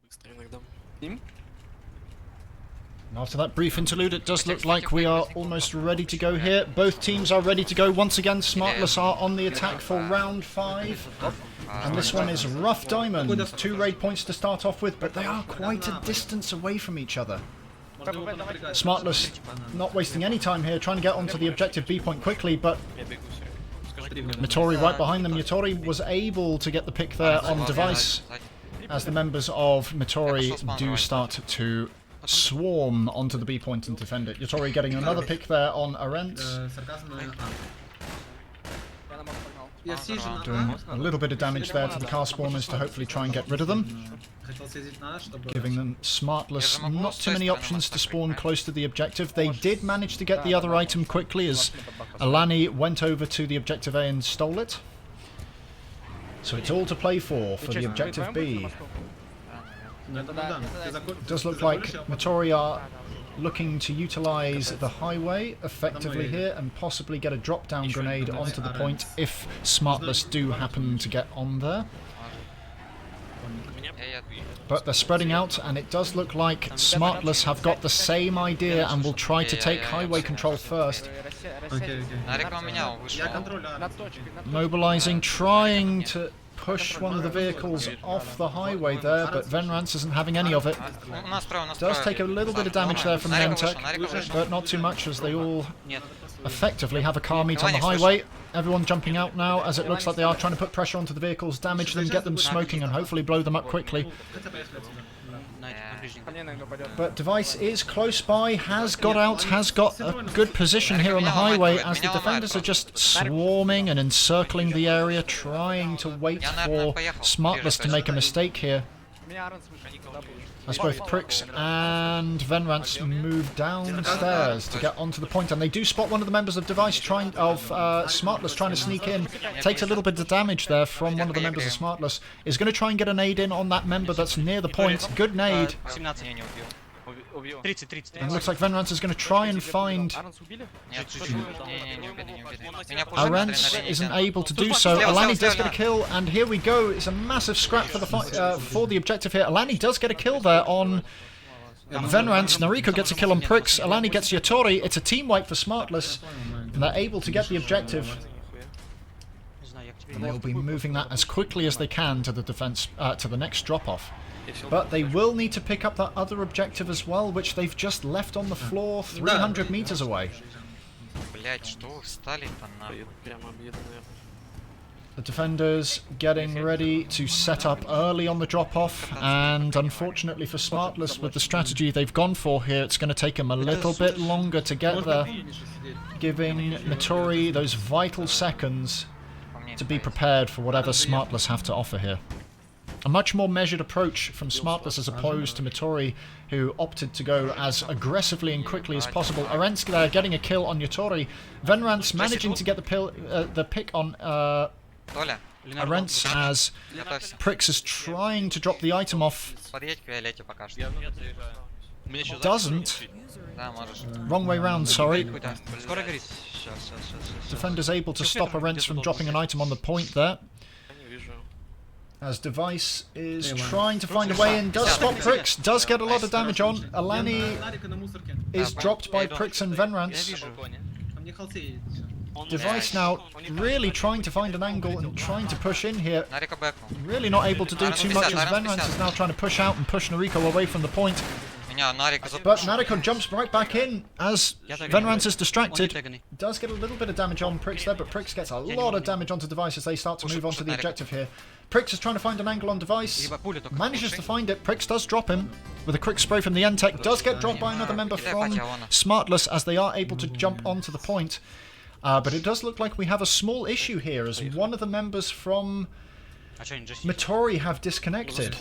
Быстро иногда. And after that brief interlude, it does look like we are almost ready to go here. Both teams are ready to go. Once again, Smartless are on the attack for round 5. And this one is Rough Diamond. 2 raid points to start off with, but they are quite a distance away from each other. Можно его понапрягать. Smartless not wasting any time here, trying to get onto the objective B point quickly, but Я бегу все. Скажи, met0ri right behind them. met0ri was able to get the pick there on device as the members of met0ri do start to swarm onto the B point and defend it. met0ri getting another pick there on Arendt, Сарказм на... Я на мост погнал. Я сижу на doing А. a little bit of damage there to the car spawners to hopefully try and get rid of them, Хотел съездить на А, чтобы... giving them Smartless not too many options to spawn close to the objective. They did manage to get the other item quickly as Alani went over to the objective A and stole it. So it's all to play for the objective B. Ну это да. Ты закон- It does look ты like закончил? met0ri are looking to utilize the highway effectively here and possibly get a drop down grenade onto the point if Smartless do happen to get on there. Я But they're spreading out, and it does look like Smartless have got the same idea and will try to take highway control first. Окей, окей. Нарик поменял, вышел. Я контролю А. Над точкой, над точкой. Mobilizing, trying to push one of the vehicles off the highway there, but Venrance isn't having any of it. У нас справа, у нас Does справа. take a little bit of damage there from the Нарика M-Tech, вышел, Нарика вышел. but not too much as they all Нет. effectively have a car meet on the highway. Everyone jumping out now as it looks like they are trying to put pressure onto the vehicles, damage them, get them smoking and hopefully blow them up quickly. Хотя поехали отсюда. На этих ближних. Ко мне иногда пойдет. But Device is close by, has got out, has got a good position here on the highway as the defenders are just swarming and encircling the area, trying to wait for Smartless to make a mistake here. Меня Арнс выше. Куда будешь? As both Pricks and Venrance move downstairs to get onto the point, and they do spot one of the members of Device Smartless trying to sneak in. Takes a little bit of damage there from one of the members of Smartless. Is going to try and get a nade in on that member that's near the point. Good nade. 17. Не убил. Убил. 30. And it looks like Venrance is going to try and find. Арнс убили? Нет, не убили, не убили. Меня пушат на Arance адреналине, isn't да. able to do so. Слева, Alani слева, does get a слева. kill, and here we go. It's a massive scrap for the objective here. Alani does get a kill there on Venrance. Nariko gets a kill on Pricks. Alani gets met0ri. It's a team wipe for Smartless, and they're able to get the objective. Не знаю, я к тебе. And they'll be moving that as quickly as they can to the defense, to the next drop-off. Я всё But they will need to pick up that other objective as well, which they've just left on the floor 300 meters away. Блять, что вы встали-то на... прямо объеданы. The defenders getting ready to set up early on the drop-off, and unfortunately for Smartless, with the strategy they've gone for here, it's going to take them a little bit longer to get there, giving met0ri those vital seconds to be prepared for whatever Smartless have to offer here. A much more measured approach from Smartless as opposed to met0ri, who opted to go as aggressively and quickly as possible. Arensk there getting a kill on met0ri. Venrance managing to get the pick on Толя, Arents as готовься. Pricks is trying to drop the item off. Подъедь к Виолетте пока что. У меня еще Doesn't. Да, можешь. Wrong way round, sorry. Куда? Скоро горит. Сейчас. Defender's able to stop Arents from dropping an item on the point there. Я не вижу. As Device is trying to find a way in, does spot Pricks, does get a lot of damage on. Alani Нарика на мусорке. is dropped by Pricks and Venrance. А мне халте едет еще. Device now really trying to find an angle and trying to push in here. Нарика бэкнул. Really not able to do too much as Venrance is now trying to push out and push Nariko away from the point. Меня Нарика But Nariko jumps right back in as Venrance is distracted. Тегани. Does get a little bit of damage on Pricks there, but Pricks gets a lot of damage onto Device as they start to move on to the objective here. Pricks is trying to find an angle on Device. Либо пуля только. Manages to find it. Pricks does drop him with a quick spray from the N-Tech. Does get dropped by another member from Smartless as they are able to jump onto the point. But it does look like we have a small issue here as one of the members from А что, они Джесси? met0ri have disconnected.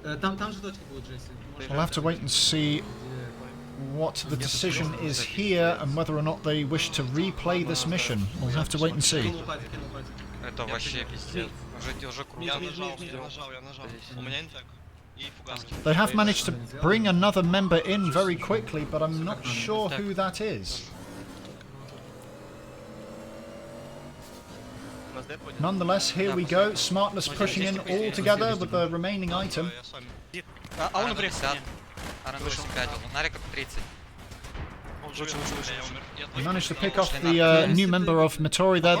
Там же точка будет, Джесси. We'll have to wait and see what the decision is here and whether or not they wish to replay this mission. We'll have to wait and see. Кинул пати, кинул пати. Это вообще пиздец. Уже круто. Я нажал. У меня интек. И фугаски. They have managed to bring another member in very quickly, but I'm not sure who that is. У нас депо. Nonetheless, here we go. Smartless pushing in all together with the remaining item. Я с вами. А он Арен бред. 50. Арен 85. Нарика 30. Лучше. Я умер. Я We managed to pick off the new member of met0ri there.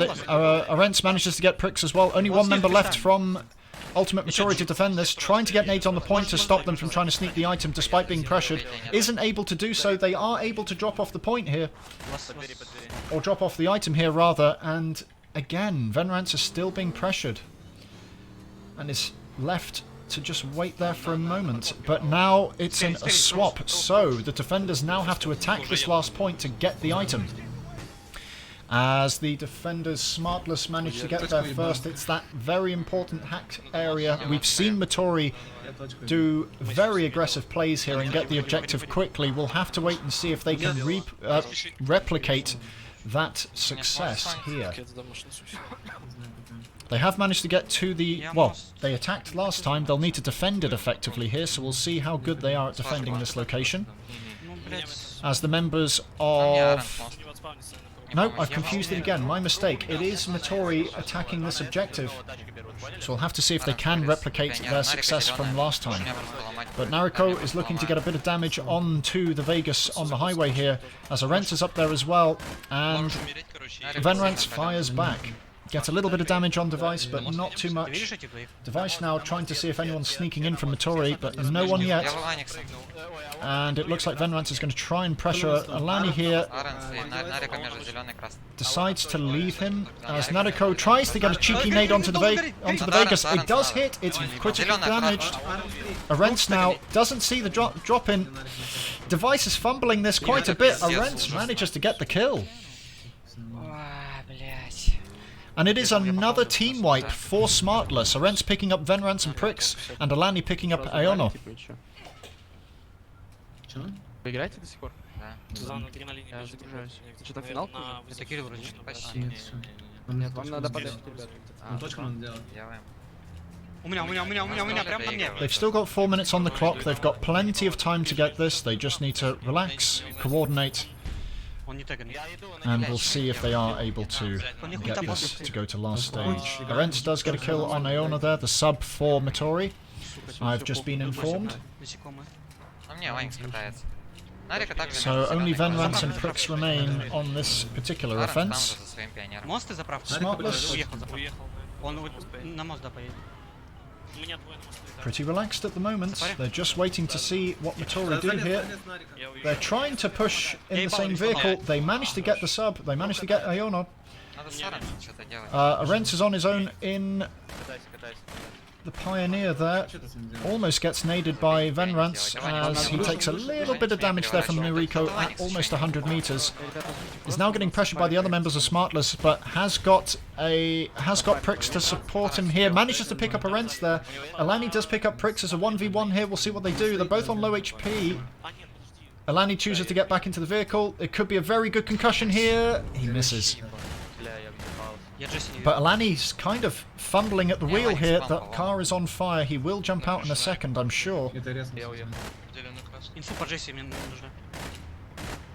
Arents manages to get Pricks as well. Only one member left from Ultimate met0ri to defend this. Trying to get nades on the point to stop them from trying to sneak the item despite being pressured. Isn't able to do so. They are able to drop off the point here. Подбери. Or drop off the item here rather. And again, Venrance is still being pressured. And is left to just wait there for a moment. But now it's in a swap. So the defenders now have to attack this last point to get the item. As the defenders Smartless manage to get there first, it's that very important hacked area. We've seen met0ri do very aggressive plays here and get the objective quickly. We'll have to wait and see if they can replicate that success here. Я туда машину сущу. They have managed to get to the... Well, they attacked last time. They'll need to defend it effectively here, so we'll see how good they are at defending this location. Ну, блядь. As the members Там не Арен of... просто. Не отспавнится, наверное. No, I've confused it again. My mistake. It is met0ri attacking this objective. So we'll have to see if they can replicate their success from last time. But Nariko is looking to get a bit of damage onto the Vegas on the highway here, as Arents is up there as well, and Умереть, короче. Venrance fires back. Get a little bit of damage on Device, but not too Ты much. видишь этих двоих? Device now trying to see if anyone's sneaking in from met0ri, but no one Я yet. в Аникс. And it looks like Venrance is going to try and pressure Alani here. Аренс и Нарика между зеленый и красный. Decides to leave him as Nariko tries to get a cheeky nade onto the Vegas. It does hit. It's critically damaged. Arentz now doesn't see the drop in. Device is fumbling this quite a bit. Arentz manages to get the kill. Блять. And it is another team wipe for Smartless. Arentz picking up Venrance and Prix, and Alani picking up Aono. Чё? Вы играете до сих пор? Да. За адреналине Я бежит. загружаюсь. Что там финалка уже? Это Кирилл вроде. Почти. Нет, всё. Нет, вам надо подать, ребят. Ну, точку надо делать. Делаем. У меня, прям на мне. They've still got 4 minutes on the clock. They've got plenty of time to get this. They just need to relax, coordinate, Он не теган. and we'll see if they are able to get this to go to last stage. Arentz does get a kill on Aono there, the sub for met0ri. I've just been informed. Насекомые. Ну мне Аникс пытается. Нарика также. So only Venrance and Prix remain on this particular Аренс там offense. же за своим пионером. Мост и заправка. Smartless Уехал заправка. Уехал. Он на мост, да, поедет. У меня двое на мосту летают. pretty relaxed at the moment. They're just waiting to see what met0ri do here. Я уезжаю. They're trying to push in the same vehicle. They managed to get the sub. They managed to get Aono. Надо с Аренсом что-то делать. Arentz is on his own in Катайся. the Pioneer there. Almost gets naded by Venrance as he takes a little bit of damage there from Noriko at almost 100 meters. Is now getting pressured by the other members of Smartless, but has got Prix to support him here. Manages to pick up Arentz there. Alani does pick up Prix as a 1v1 here. We'll see what they do. They're both on low HP. А нет, подожди. Alani chooses to get back into the vehicle. It could be a very good concussion here. He misses. Бля, я въебался. Я Джесси не But вижу. Alani's kind of fumbling at the wheel here. The car is on fire. He will jump out in a second, I'm sure. Это резко. Я уехал. Зеленый красный. Инфу по Джесси мне нужна.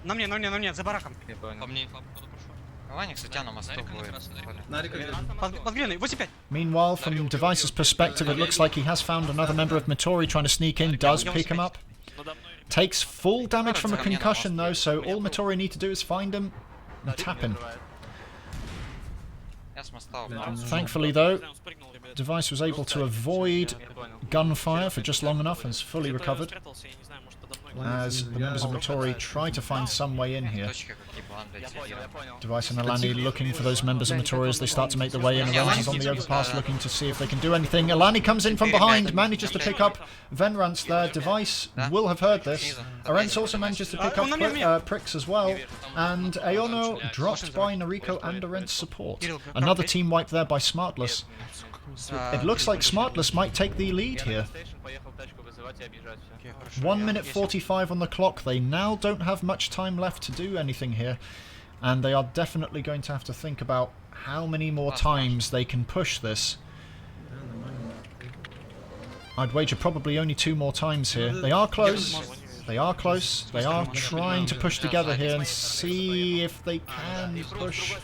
На мне, за бараком. Я понял. По мне инфа, походу, пошел. Аникс у тебя на мосту Нарика на будет. красный, Нарика. Нарика держит. Под глиной, 8-5. Meanwhile, from Device's perspective, it looks like he has found another member of met0ri trying to sneak in. Does pick him up. Надо мной Takes full damage from a concussion though, so all met0ri need to do is find him and tap him. Я с моста Бля, упал. Thankfully though, прям спрыгнул, ребят. Device was able to avoid Я понял. gunfire for just long enough and is fully Где-то recovered спрятался, я не знаю, может, подо мной. as the members of met0ri try to find some way in here. Точка как типа Я понял. Device and Alani looking for those members of met0ri as they start to make their way in. Arentz is on the overpass looking to see if they can do anything. Alani comes in from behind, manages to pick up Venrance there. Device will have heard this. Arentz also manages to pick up Prix as well. And Aono dropped by Noriko and Arentz support. Another team wipe there by Smartless. It looks like Smartless might take the lead here. Поехал тачку вызывать и объезжать всё. 1 minute 45 on the clock. They now don't have much time left to do anything here. And they are definitely going to have to think about how many more times they can push this. I'd wager probably only 2 more times here. They are close. They are close. They are trying to push together here and see if they can push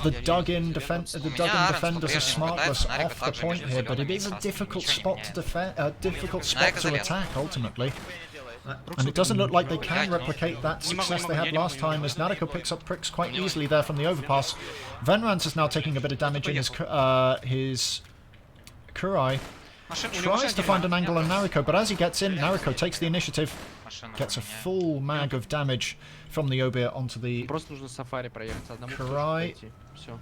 the dug-in defenders of Smartless off the point here. But it is a difficult spot to defend, a difficult spot to attack ultimately. And it doesn't look like they can replicate that success they had last time as Nariko picks up Prix quite easily there from the overpass. Venrance is now taking a bit of damage in his Kurai. Tries to find an angle on Nariko, but as he gets in, Nariko takes the initiative, gets a full mag of damage from the Obir onto the... Просто нужно сафари проехать. Одному Край. Все.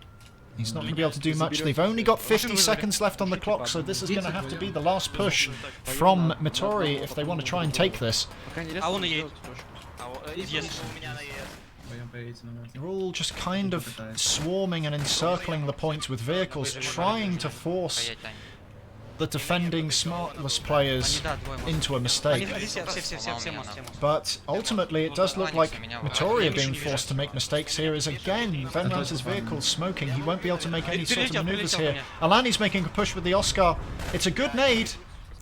He's not going to be able to do much. They've only got 50 seconds left on the clock, so this is going to have to be the last push from met0ri if they want to try and take this. Пока не А он и резко, едет. делать Yes. у меня на ЕС. Пойдем поедете на мост. They're all just kind of swarming and encircling the points with vehicles, trying to force Поедь, Ань. the defending Smartless players Да, двое мост. into a mistake. Все мост. But ultimately, it does look like met0ri are being forced to make mistakes here. Is again Venrance's vehicle smoking. He won't be able to make any sort of maneuvers here. Alani's making a push with the Oscar. It's a good nade.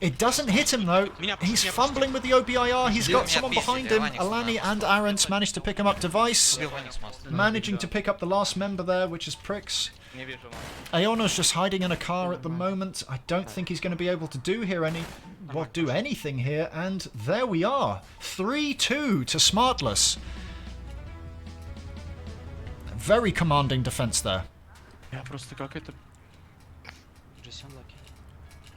It doesn't hit him though. He's fumbling with the OBIR. He's got someone behind him. Alani and Arentz managed to pick him up. Device Убил Аникс мост. managing to pick up the last member there, which is Prix. Не вижу мост. Aono's just hiding in a car at the moment. I don't think he's going to be able to do anything here. And there we are, 3-2 to Smartless. Very commanding defense there. Я просто как это... Just unlucky.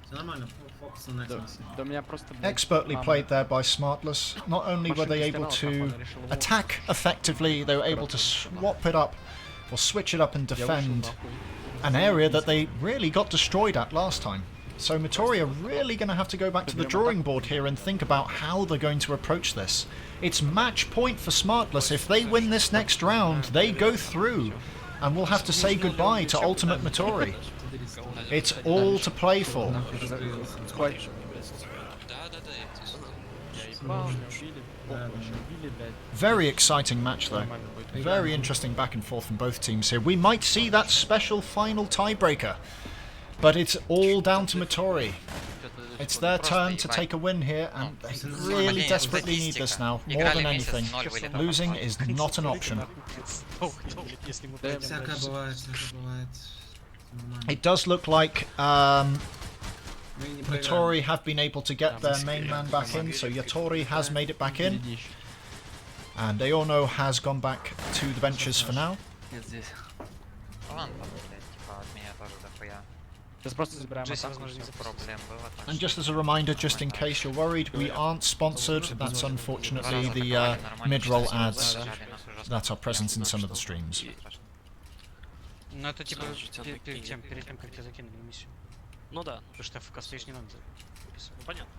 Все нормально, фокус на Да, next. да у меня просто... блин, Expertly мама. played there by Smartless. Not only were they able to attack effectively, they were able to swap it up or switch it up and Я ушел defend нахуй. an area that they really got destroyed at last time. So met0ri are really going to have to go back to the drawing board here and think about how they're going to approach this. It's match point for Smartless. If they win this next round, they go through, and we'll have to say goodbye to Ultimate met0ri. It's all to play for. Хватит. Да-да-да, я здесь. Я ебал, меня убили. Похуй, еще убили, блядь. Very exciting match though. Нормально будет. Very interesting back and forth from both teams here. We might see that special final tiebreaker, but it's all down to met0ri. It's their turn to take a win here, and they really desperately need this now, more than anything. Losing is not an option. Если мы Да, пройдем Всякое дальше. бывает, всякое бывает. Нормально. It does look like Мы не проиграем. met0ri have been able to get their main man back in, so met0ri has made it back in, Впереди ещё. and Aorno has gone back to the benches for now. Нет, здесь. Ладно, блядь, типа от меня тоже дохуя. Сейчас просто забираем Джесси, атаку. возможно, не запустится. Проблем было так. And just as a reminder, just in case you're worried, we aren't sponsored. That's unfortunately the mid-roll ads that are present in some of the streams. Ну это типа Сразу же тебя перед тем, накинет. как тебя закинули на миссию. Ну да, Потому что ФК стоишь не надо ну записывать. понятно.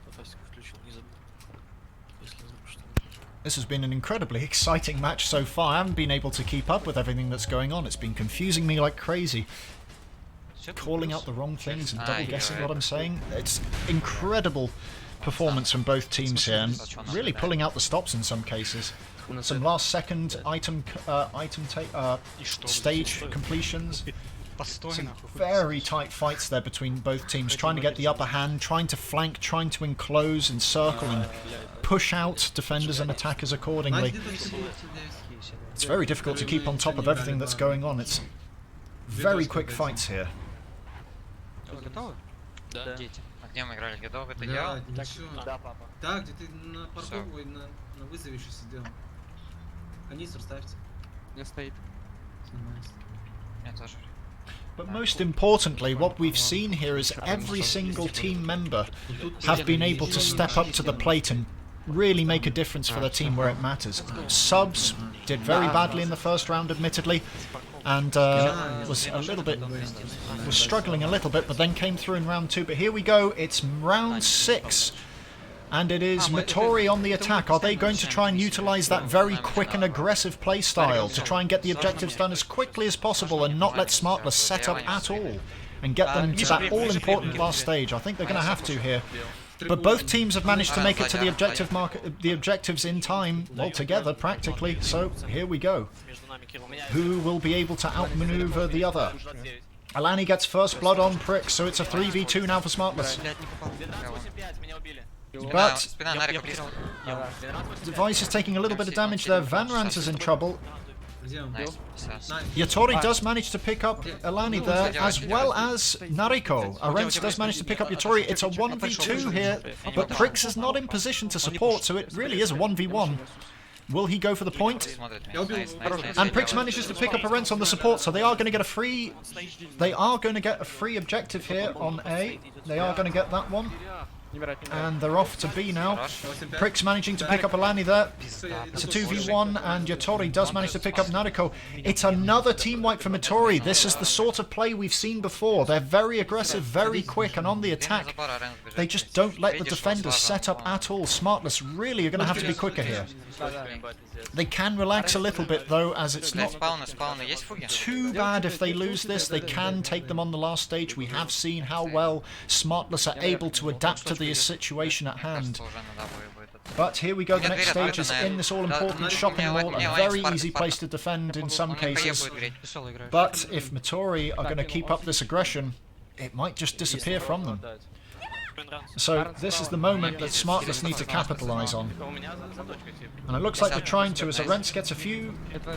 Фантастику включил, не забыл. Если забыл, что... This has been an incredibly exciting match so far. I haven't been able to keep up with everything that's going on. It's been confusing me like crazy. Всё, Calling плюс. out the wrong things and Ah, double you're guessing right. what I'm saying. It's incredible performance from both teams here, and really pulling out the stops in some cases. Some last second И что? stage completions. Постой Some нахуй. very tight fights there between both teams, trying to get the upper hand, trying to flank, trying to enclose, encircle, and push out defenders and attackers accordingly. Где-то все есть. It's very difficult to keep on top of everything that's going on. It's very quick fights here. Вы готовы? Да. Дети. А где мы играли? Гедов это Да, я? ничего. Да, папа. Так, где ты на парковой, на вызове еще сидел. Канистр ставьте. Не стоит. Нормально. Мне тоже. But most importantly, what we've seen here is every single team member have been able to step up to the plate and really make a difference for their team where it matters. Subs did very badly in the first round, admittedly, and was struggling a little bit, but then came through in round 2. But here we go, it's round 6. And it is met0ri on the attack. Are they going to try and utilize that very quick and aggressive play style to try and get the objectives done as quickly as possible and not let Smartless set up at all and get them to that all-important last stage? I think they're going to have to here. But both teams have managed to make it to the objectives in time, well, together practically. So here we go. Между нами Кирилл. Who will be able to outmaneuver the other? Alani gets first blood on Prick, so it's a 3v2 now for Smartless. Блядь, не попал. 12-5, меня убили. But Спина Нарика близко. Device is taking a little bit of damage there. Vanrant is in trouble. Где он? Найс. Сейчас. met0ri does manage to pick up Alani there, as well as Nariko. Arents does manage to pick up met0ri. It's a 1v2 here, but Prix is not in position to support, so it really is a 1v1. Will he go for the point? Смотрит Я меня. убил. Найс, найс, найс. And Prix manages to pick up Arents on the support, so they are going to get a free. They are going to get a free objective here on A. They are going to get that one, Не брать, не брать. and they're off to B now. Prix managing to pick up Alani there. It's a 2v1, and met0ri does manage to pick up Nariko. It's another team wipe for met0ri. This is the sort of play we've seen before. They're very aggressive, very quick, and on the attack, they just don't let the defenders set up at all. Smartless really are going to have to be quicker here. They can relax a little bit though, as it's Блядь, not спауны есть фуги? too bad if they lose this. They can take them on the last stage. We have seen how well Smartless are able to adapt to the situation at hand. Кажется, уже надо будет это. But here we go, the next stage is in this all-important shopping mall, a very easy place to defend in some cases. будет греть. Соло играешь. But if met0ri are going to keep up this aggression, it might just disappear from them. So this is the moment that Smartless need to capitalize on. У меня за точкой тип. And it looks like they're trying to, as Arents gets a few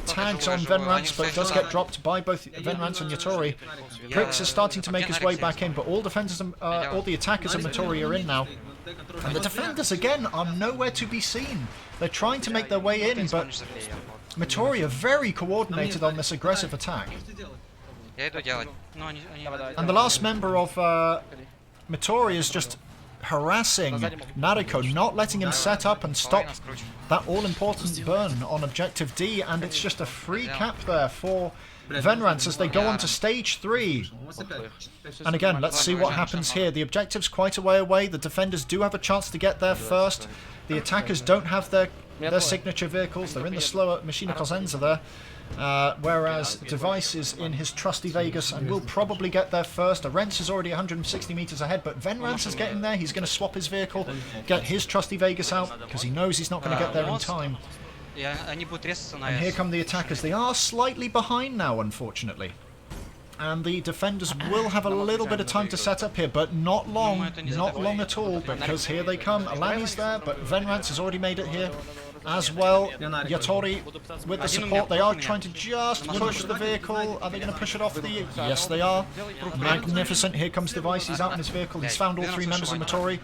tags on Venrant, but it does get dropped by both Venrant and met0ri. Prix is starting to make his way back in, but all defenders, all the attackers of met0ri are in now. And the defenders, again, are nowhere to be seen. They're trying to make their way in, but met0ri are very coordinated on this aggressive attack. Что ты делаешь? Я иду делать. Ну, они... Давай. And the last member of met0ri is just harassing Nariko, not letting him set up and stop Половина скручу. that all-important burn on Objective D, and it's just a free cap there for Venrance as they go on to stage 3. У нас опять. And again, let's see what happens here. The objective's quite a way away. The defenders do have a chance to get there first. The attackers don't have their signature vehicles. They're in the slower Machina Cosenza there. Whereas Device is in his trusty Vegas and will probably get there first. Arentz is already 160 meters ahead, but Venrance is getting there. He's going to swap his vehicle, get his trusty Vegas out, because he knows he's not going to get there in time. И они будут резаться на And here S. come the attackers. They are slightly behind now, unfortunately. And the defenders will have a little bit of time to set up here, but not long at all, because here they come. Alani's there, but Venrance has already made it here as well. met0ri with the support, they are trying to just push the vehicle. Are they going to push it off the... Yes, they are. Magnificent. Here comes Device. He's out in his vehicle. He's found all 3 members of met0ri.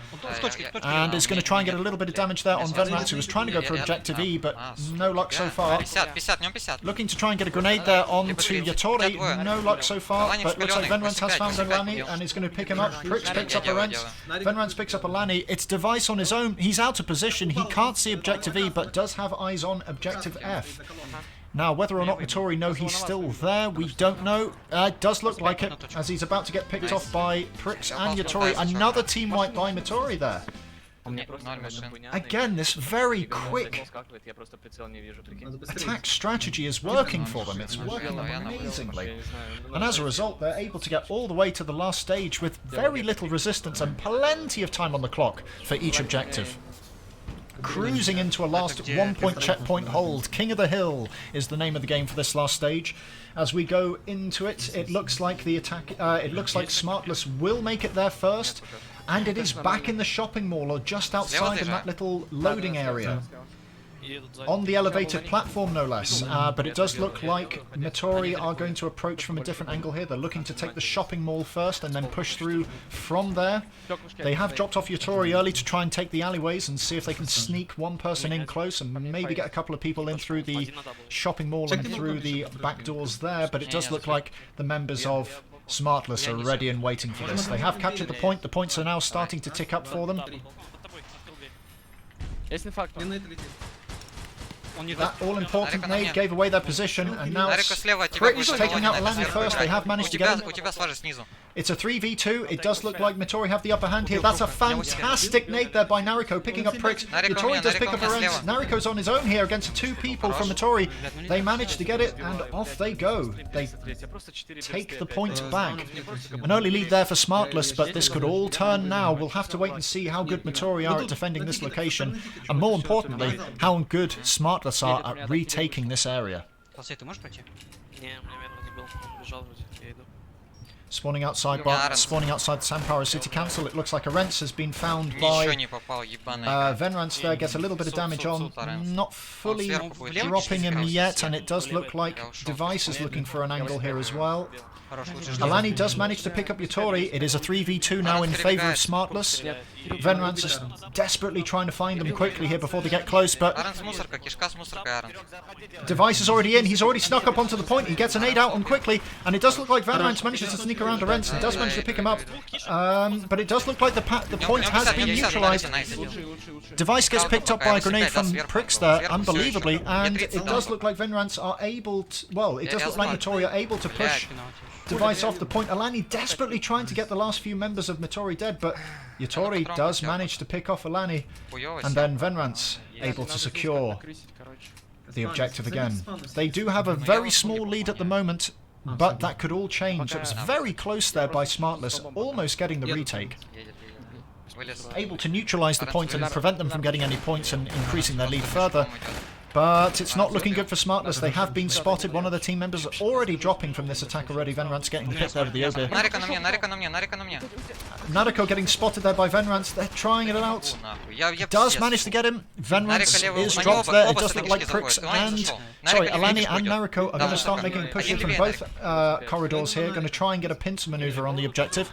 And is going to try and get a little bit of damage there on Venrance, who was trying to go for Objective E, but no luck so far. 50, 50, нем 50. Looking to try and get a grenade there onto met0ri. No luck so far, but looks like Venrance has found Alani and is going to pick him up. Prix picks up Arentz. Venrance picks up Alani. It's Device on his own. He's out of position. He can't see Objective E, but does have eyes on Objective F. Now, whether or not met0ri know he's still there, we don't know. It does look like it, as he's about to get picked off by Prix and met0ri. Another team wipe by met0ri there. Again, this very quick attack strategy is working for them. It's working amazingly. And as a result, they're able to get all the way to the last stage with very little resistance and plenty of time on the clock for each objective. Cruising into a last 1-point checkpoint hold. King of the Hill is the name of the game for this last stage. As we go into it, it looks like the attack. It looks like Smartless will make it there first, and it is back in the shopping mall or just outside in that little loading area. On the elevated platform, no less. But it does look like met0ri are going to approach from a different angle here. They're looking to take the shopping mall first and then push through from there. They have dropped off met0ri early to try and take the alleyways and see if they can sneak one person in close and maybe get a couple of people in through the shopping mall and through the back doors there. But it does look like the members of Smartless are ready and waiting for this. They have captured the point. The points are now starting to tick up for them. That all-important nade gave away their position, and now Prix taking out Alani first. They have managed to get him. У тебя сважи снизу. It's a 3v2. It does look like met0ri have the upper hand here. That's a fantastic nade there by Nariko, picking up Prix. met0ri does pick up Arentz. Nariko's on his own here against 2 people from met0ri. They manage to get it, and off they go. They take the point back. An early lead there for Smartless, but this could all turn now. We'll have to wait and see how good met0ri are at defending this location, and more importantly, how good Smartless are at retaking this area. Толстей, ты можешь пройти? Не, у меня вроде был. Бежал вроде. Я иду. Spawning outside the Sanpower City Council, it looks like Arentz has been found by Ничего не попал, ебаный. Venrance there, gets a little bit of damage on, not fully dropping him yet, and it does look like Device is looking for an angle here as well. Alani does manage to pick up met0ri. It is a 3v2 now in favour of Smartless. Venrance is desperately trying to find them quickly here before they get close, but Аренс мусорка, кишка с мусоркой, Аренс. Device is already in. He's already snuck up onto the point. He gets an aid out on quickly, and it does look like Venrance manages to sneak around Arentz and does manage to pick him up. But it does look like the point has been neutralised. Device gets picked up by a grenade from Prix there, unbelievably, and it does look like Venrance are able to... Well, it does look like met0ri are able to push Device off the point. Alani desperately trying to get the last few members of met0ri dead, but met0ri does manage to pick off Alani, and then Venrance able to secure the objective again. They do have a very small lead at the moment, but that could all change. It was very close there by Smartless, almost getting the retake. Able to neutralise the point and prevent them from getting any points and increasing their lead further. But it's not looking good for Smartless. They have been spotted. One of the team members already dropping from this attack already. Venrance getting hit there with the Obir. Нарика на мне, Нарика на мне, Нарика на мне. Nariko getting spotted there by Venrance. They're trying it out. Does manage to get him. Venrance is dropped there. It does look like Prix and... Sorry, Alani and Nariko are going to start making a push from both corridors here. Going to try and get a pincer maneuver on the objective.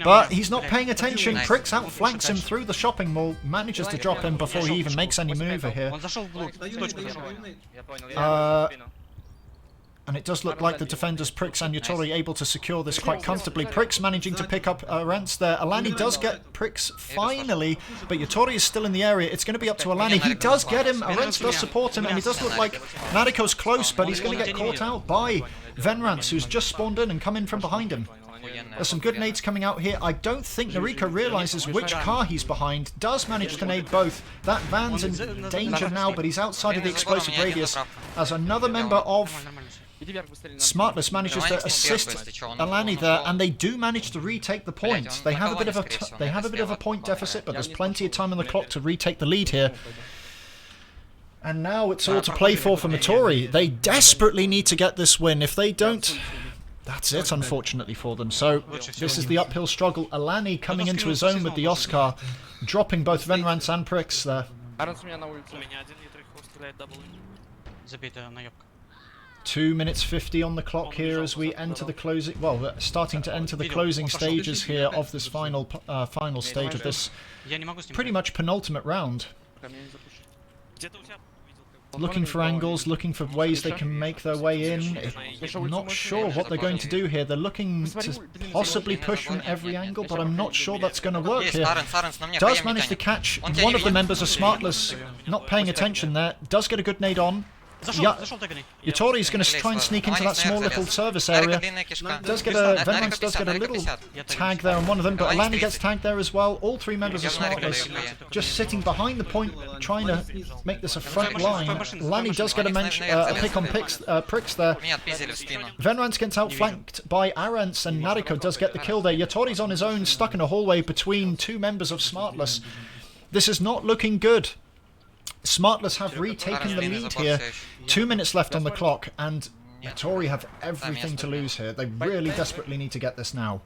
But he's not paying attention. Prix outflanks him through the shopping mall. Manages to drop him before he even makes any maneuver here. Он зашел в блок. Я понял, And it does look like the defenders, Prix and Yatori, able to secure this quite comfortably. Prix managing to pick up Rents there. Alani does get Prix finally, but Yatori is still in the area. It's going to be up to Alani. He does get him. Rents does support him, and he does look like Nariko's close, but he's going to get caught out by Venrance, who's just spawned in and come in from behind him. There's some good nades coming out here. I don't think Nariko realizes which car he's behind. Does manage to nade both. That van's in danger now, but he's outside of the explosive radius as another member of Smartless manages to assist Alani there, and they do manage to retake the point. They have a bit of a point deficit, but there's plenty of time on the clock to retake the lead here. And now it's all to play for met0ri. They desperately need to get this win. If they don't, that's it, unfortunately, for them. So this is the uphill struggle. Alani coming into his own with the Oscar, dropping both Venrance and Prix there. Аранс у меня на улице. 2 minutes 50 on the clock here as we enter the closing. Well, we're starting to enter the closing stages here of this final stage of this pretty much penultimate round. Looking for angles, looking for ways they can make their way in. I'm not sure what they're going to do here. They're looking to possibly push from every angle, but I'm not sure that's going to work here. Does manage to catch one of the members of Smartless, not paying attention there. Does get a good nade on. Yatori is going to try and sneak into that small little service area. Venrance does get a little tag there on one of them, but Alani gets tagged there as well. All three members of Smartless just sitting behind the point, trying to make this a front line. Alani does get a pick on Prix there. Venrance gets outflanked by Arance, and Nariko does get the kill there. Yatori's on his own, stuck in a hallway between two members of Smartless. This is not looking good. Smartless have retaken the lead here. 2 minutes left on the clock, and met0ri have everything to lose here. They really desperately need to get this now.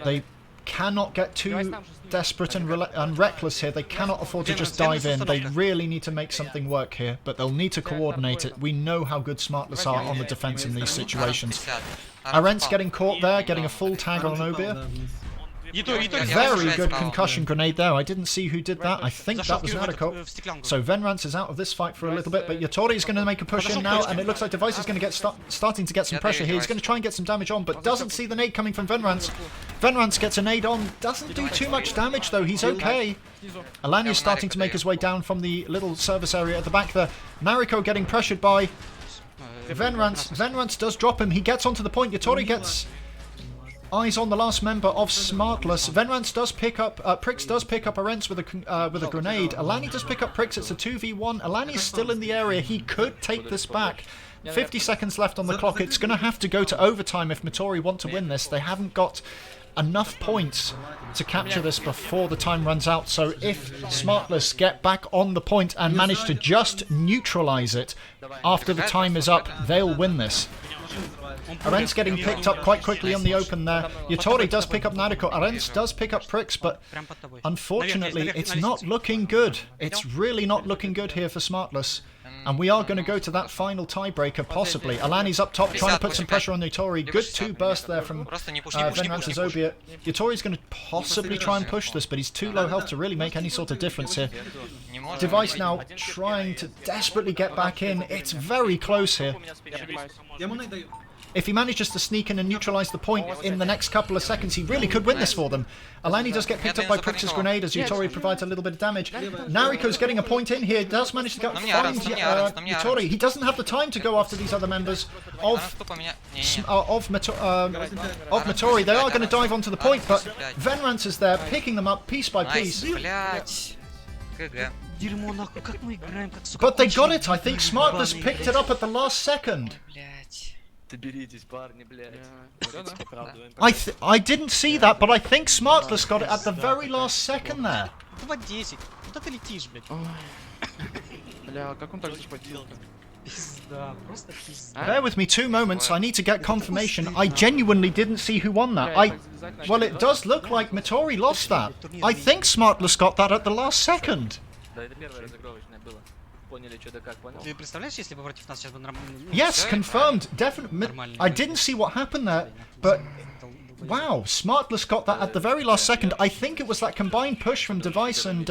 They cannot get too desperate and reckless here. They cannot afford to just dive in. They really need to make something work here, but they'll need to coordinate it. We know how good Smartless are on the defense in these situations. Arent's getting caught there, getting a full tag on Obia. Very good concussion grenade there. I didn't see who did that. I think that was Nariko. So Venrance is out of this fight for a little bit, but Yatori is going to make a push in now, and it looks like Device is going to get starting to get some pressure here. He's going to try and get some damage on, but doesn't see the nade coming from Venrance. Venrance gets a nade on, doesn't do too much damage though. He's okay. Alani is starting to make his way down from the little service area at the back there. Nariko getting pressured by Venrance. Venrance does drop him. He gets onto the point. Yatori gets eyes on the last member of Smartless. Venrance does pick up, Prix does pick up Arance with a grenade. Alani does pick up Prix. It's a 2v1. Alani's still in the area. He could take this back. 50 seconds left on the clock. It's going to have to go to overtime if met0ri want to win this. They haven't got enough points to capture this before the time runs out. So if Smartless get back on the point and manage to just neutralize it after the time is up, they'll win this. Arance getting picked up quite quickly on the open there. Yatori does pick up Nariko. Arance does pick up Prix, but unfortunately it's not looking good. It's really not looking good here for Smartless. And we are going to go to that final tiebreaker, possibly. Alani's up top, trying to put some pressure on met0ri. Good 2 burst there from Venrance's Obia. Yatori's going to possibly try and push this, but he's too low health to really make any sort of difference here. Device now trying to desperately get back in. It's very close here. If he manages to sneak in and neutralize the point in the next couple of seconds, he really could win this for them. Alani does get picked up by Prix's grenade as met0ri provides a little bit of damage. Nariko's getting a point in here, does manage to find met0ri. He doesn't have the time to go after these other members of met0ri. They are going to dive onto the point, but Venrance is there, picking them up piece by piece. But they got it. I think Smartless picked it up at the last second. I didn't see that, but I think Smartless got it at the very last second there. Bear with me 2 moments, I need to get confirmation. I genuinely didn't see who won that. Well, it does look like met0ri lost that. I think Smartless got that at the last second. Yes, confirmed. Definitely. I didn't see what happened there, but wow, Smartless got that at the very last second. I think it was that combined push from Device and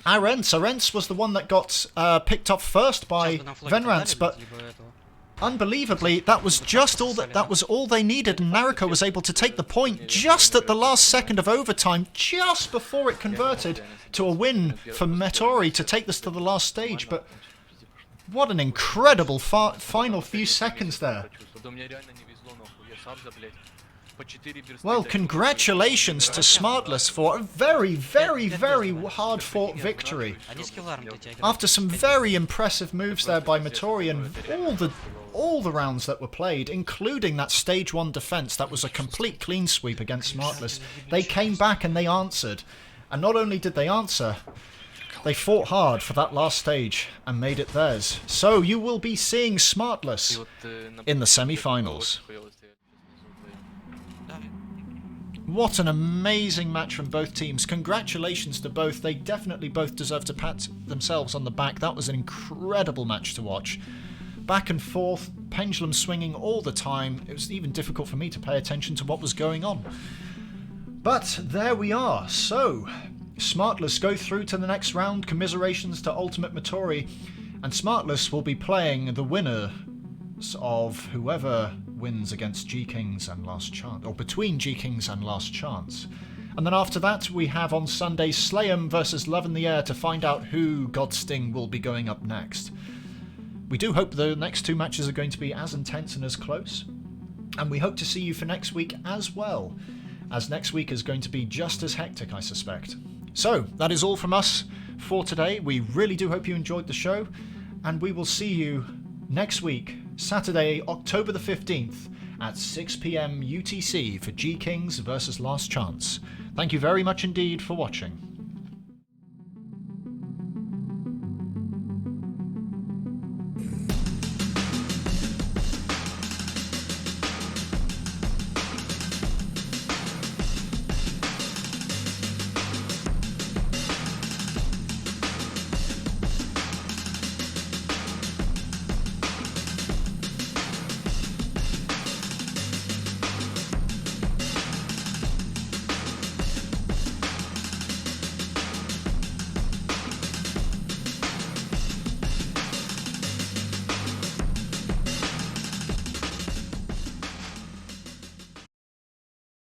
Arentz was the one that got picked up first by Venrance, but unbelievably, that was just all that was all they needed, and Nariko was able to take the point just at the last second of overtime, just before it converted to a win for met0ri to take this to the last stage. But what an incredible final few seconds there. Well, congratulations to Smartless for a very, very, very hard-fought victory. After some very impressive moves there by met0ri and all the rounds that were played, including that stage 1 defense that was a complete clean sweep against Smartless, they came back and they answered. And not only did they answer, they fought hard for that last stage and made it theirs. So you will be seeing Smartless in the semi-finals. What an amazing match from both teams. Congratulations to both. They definitely both deserve to pat themselves on the back. That was an incredible match to watch. Back and forth, pendulum swinging all the time. It was even difficult for me to pay attention to what was going on. But there we are. So, Smartless go through to the next round. Commiserations to Ultimate met0ri. And Smartless will be playing the winner of whoever wins against G-Kings and Last Chance, or between G-Kings and Last Chance. And then after that we have on Sunday Slay'em versus Love in the Air to find out who Godsting will be going up next. We do hope the next two matches are going to be as intense and as close, and we hope to see you for next week as well, as next week is going to be just as hectic, I suspect. So that is all from us for today. We really do hope you enjoyed the show, and we will see you next week, Saturday, October the 15th at 6 PM UTC for G-Kings versus Last Chance. Thank you very much indeed for watching.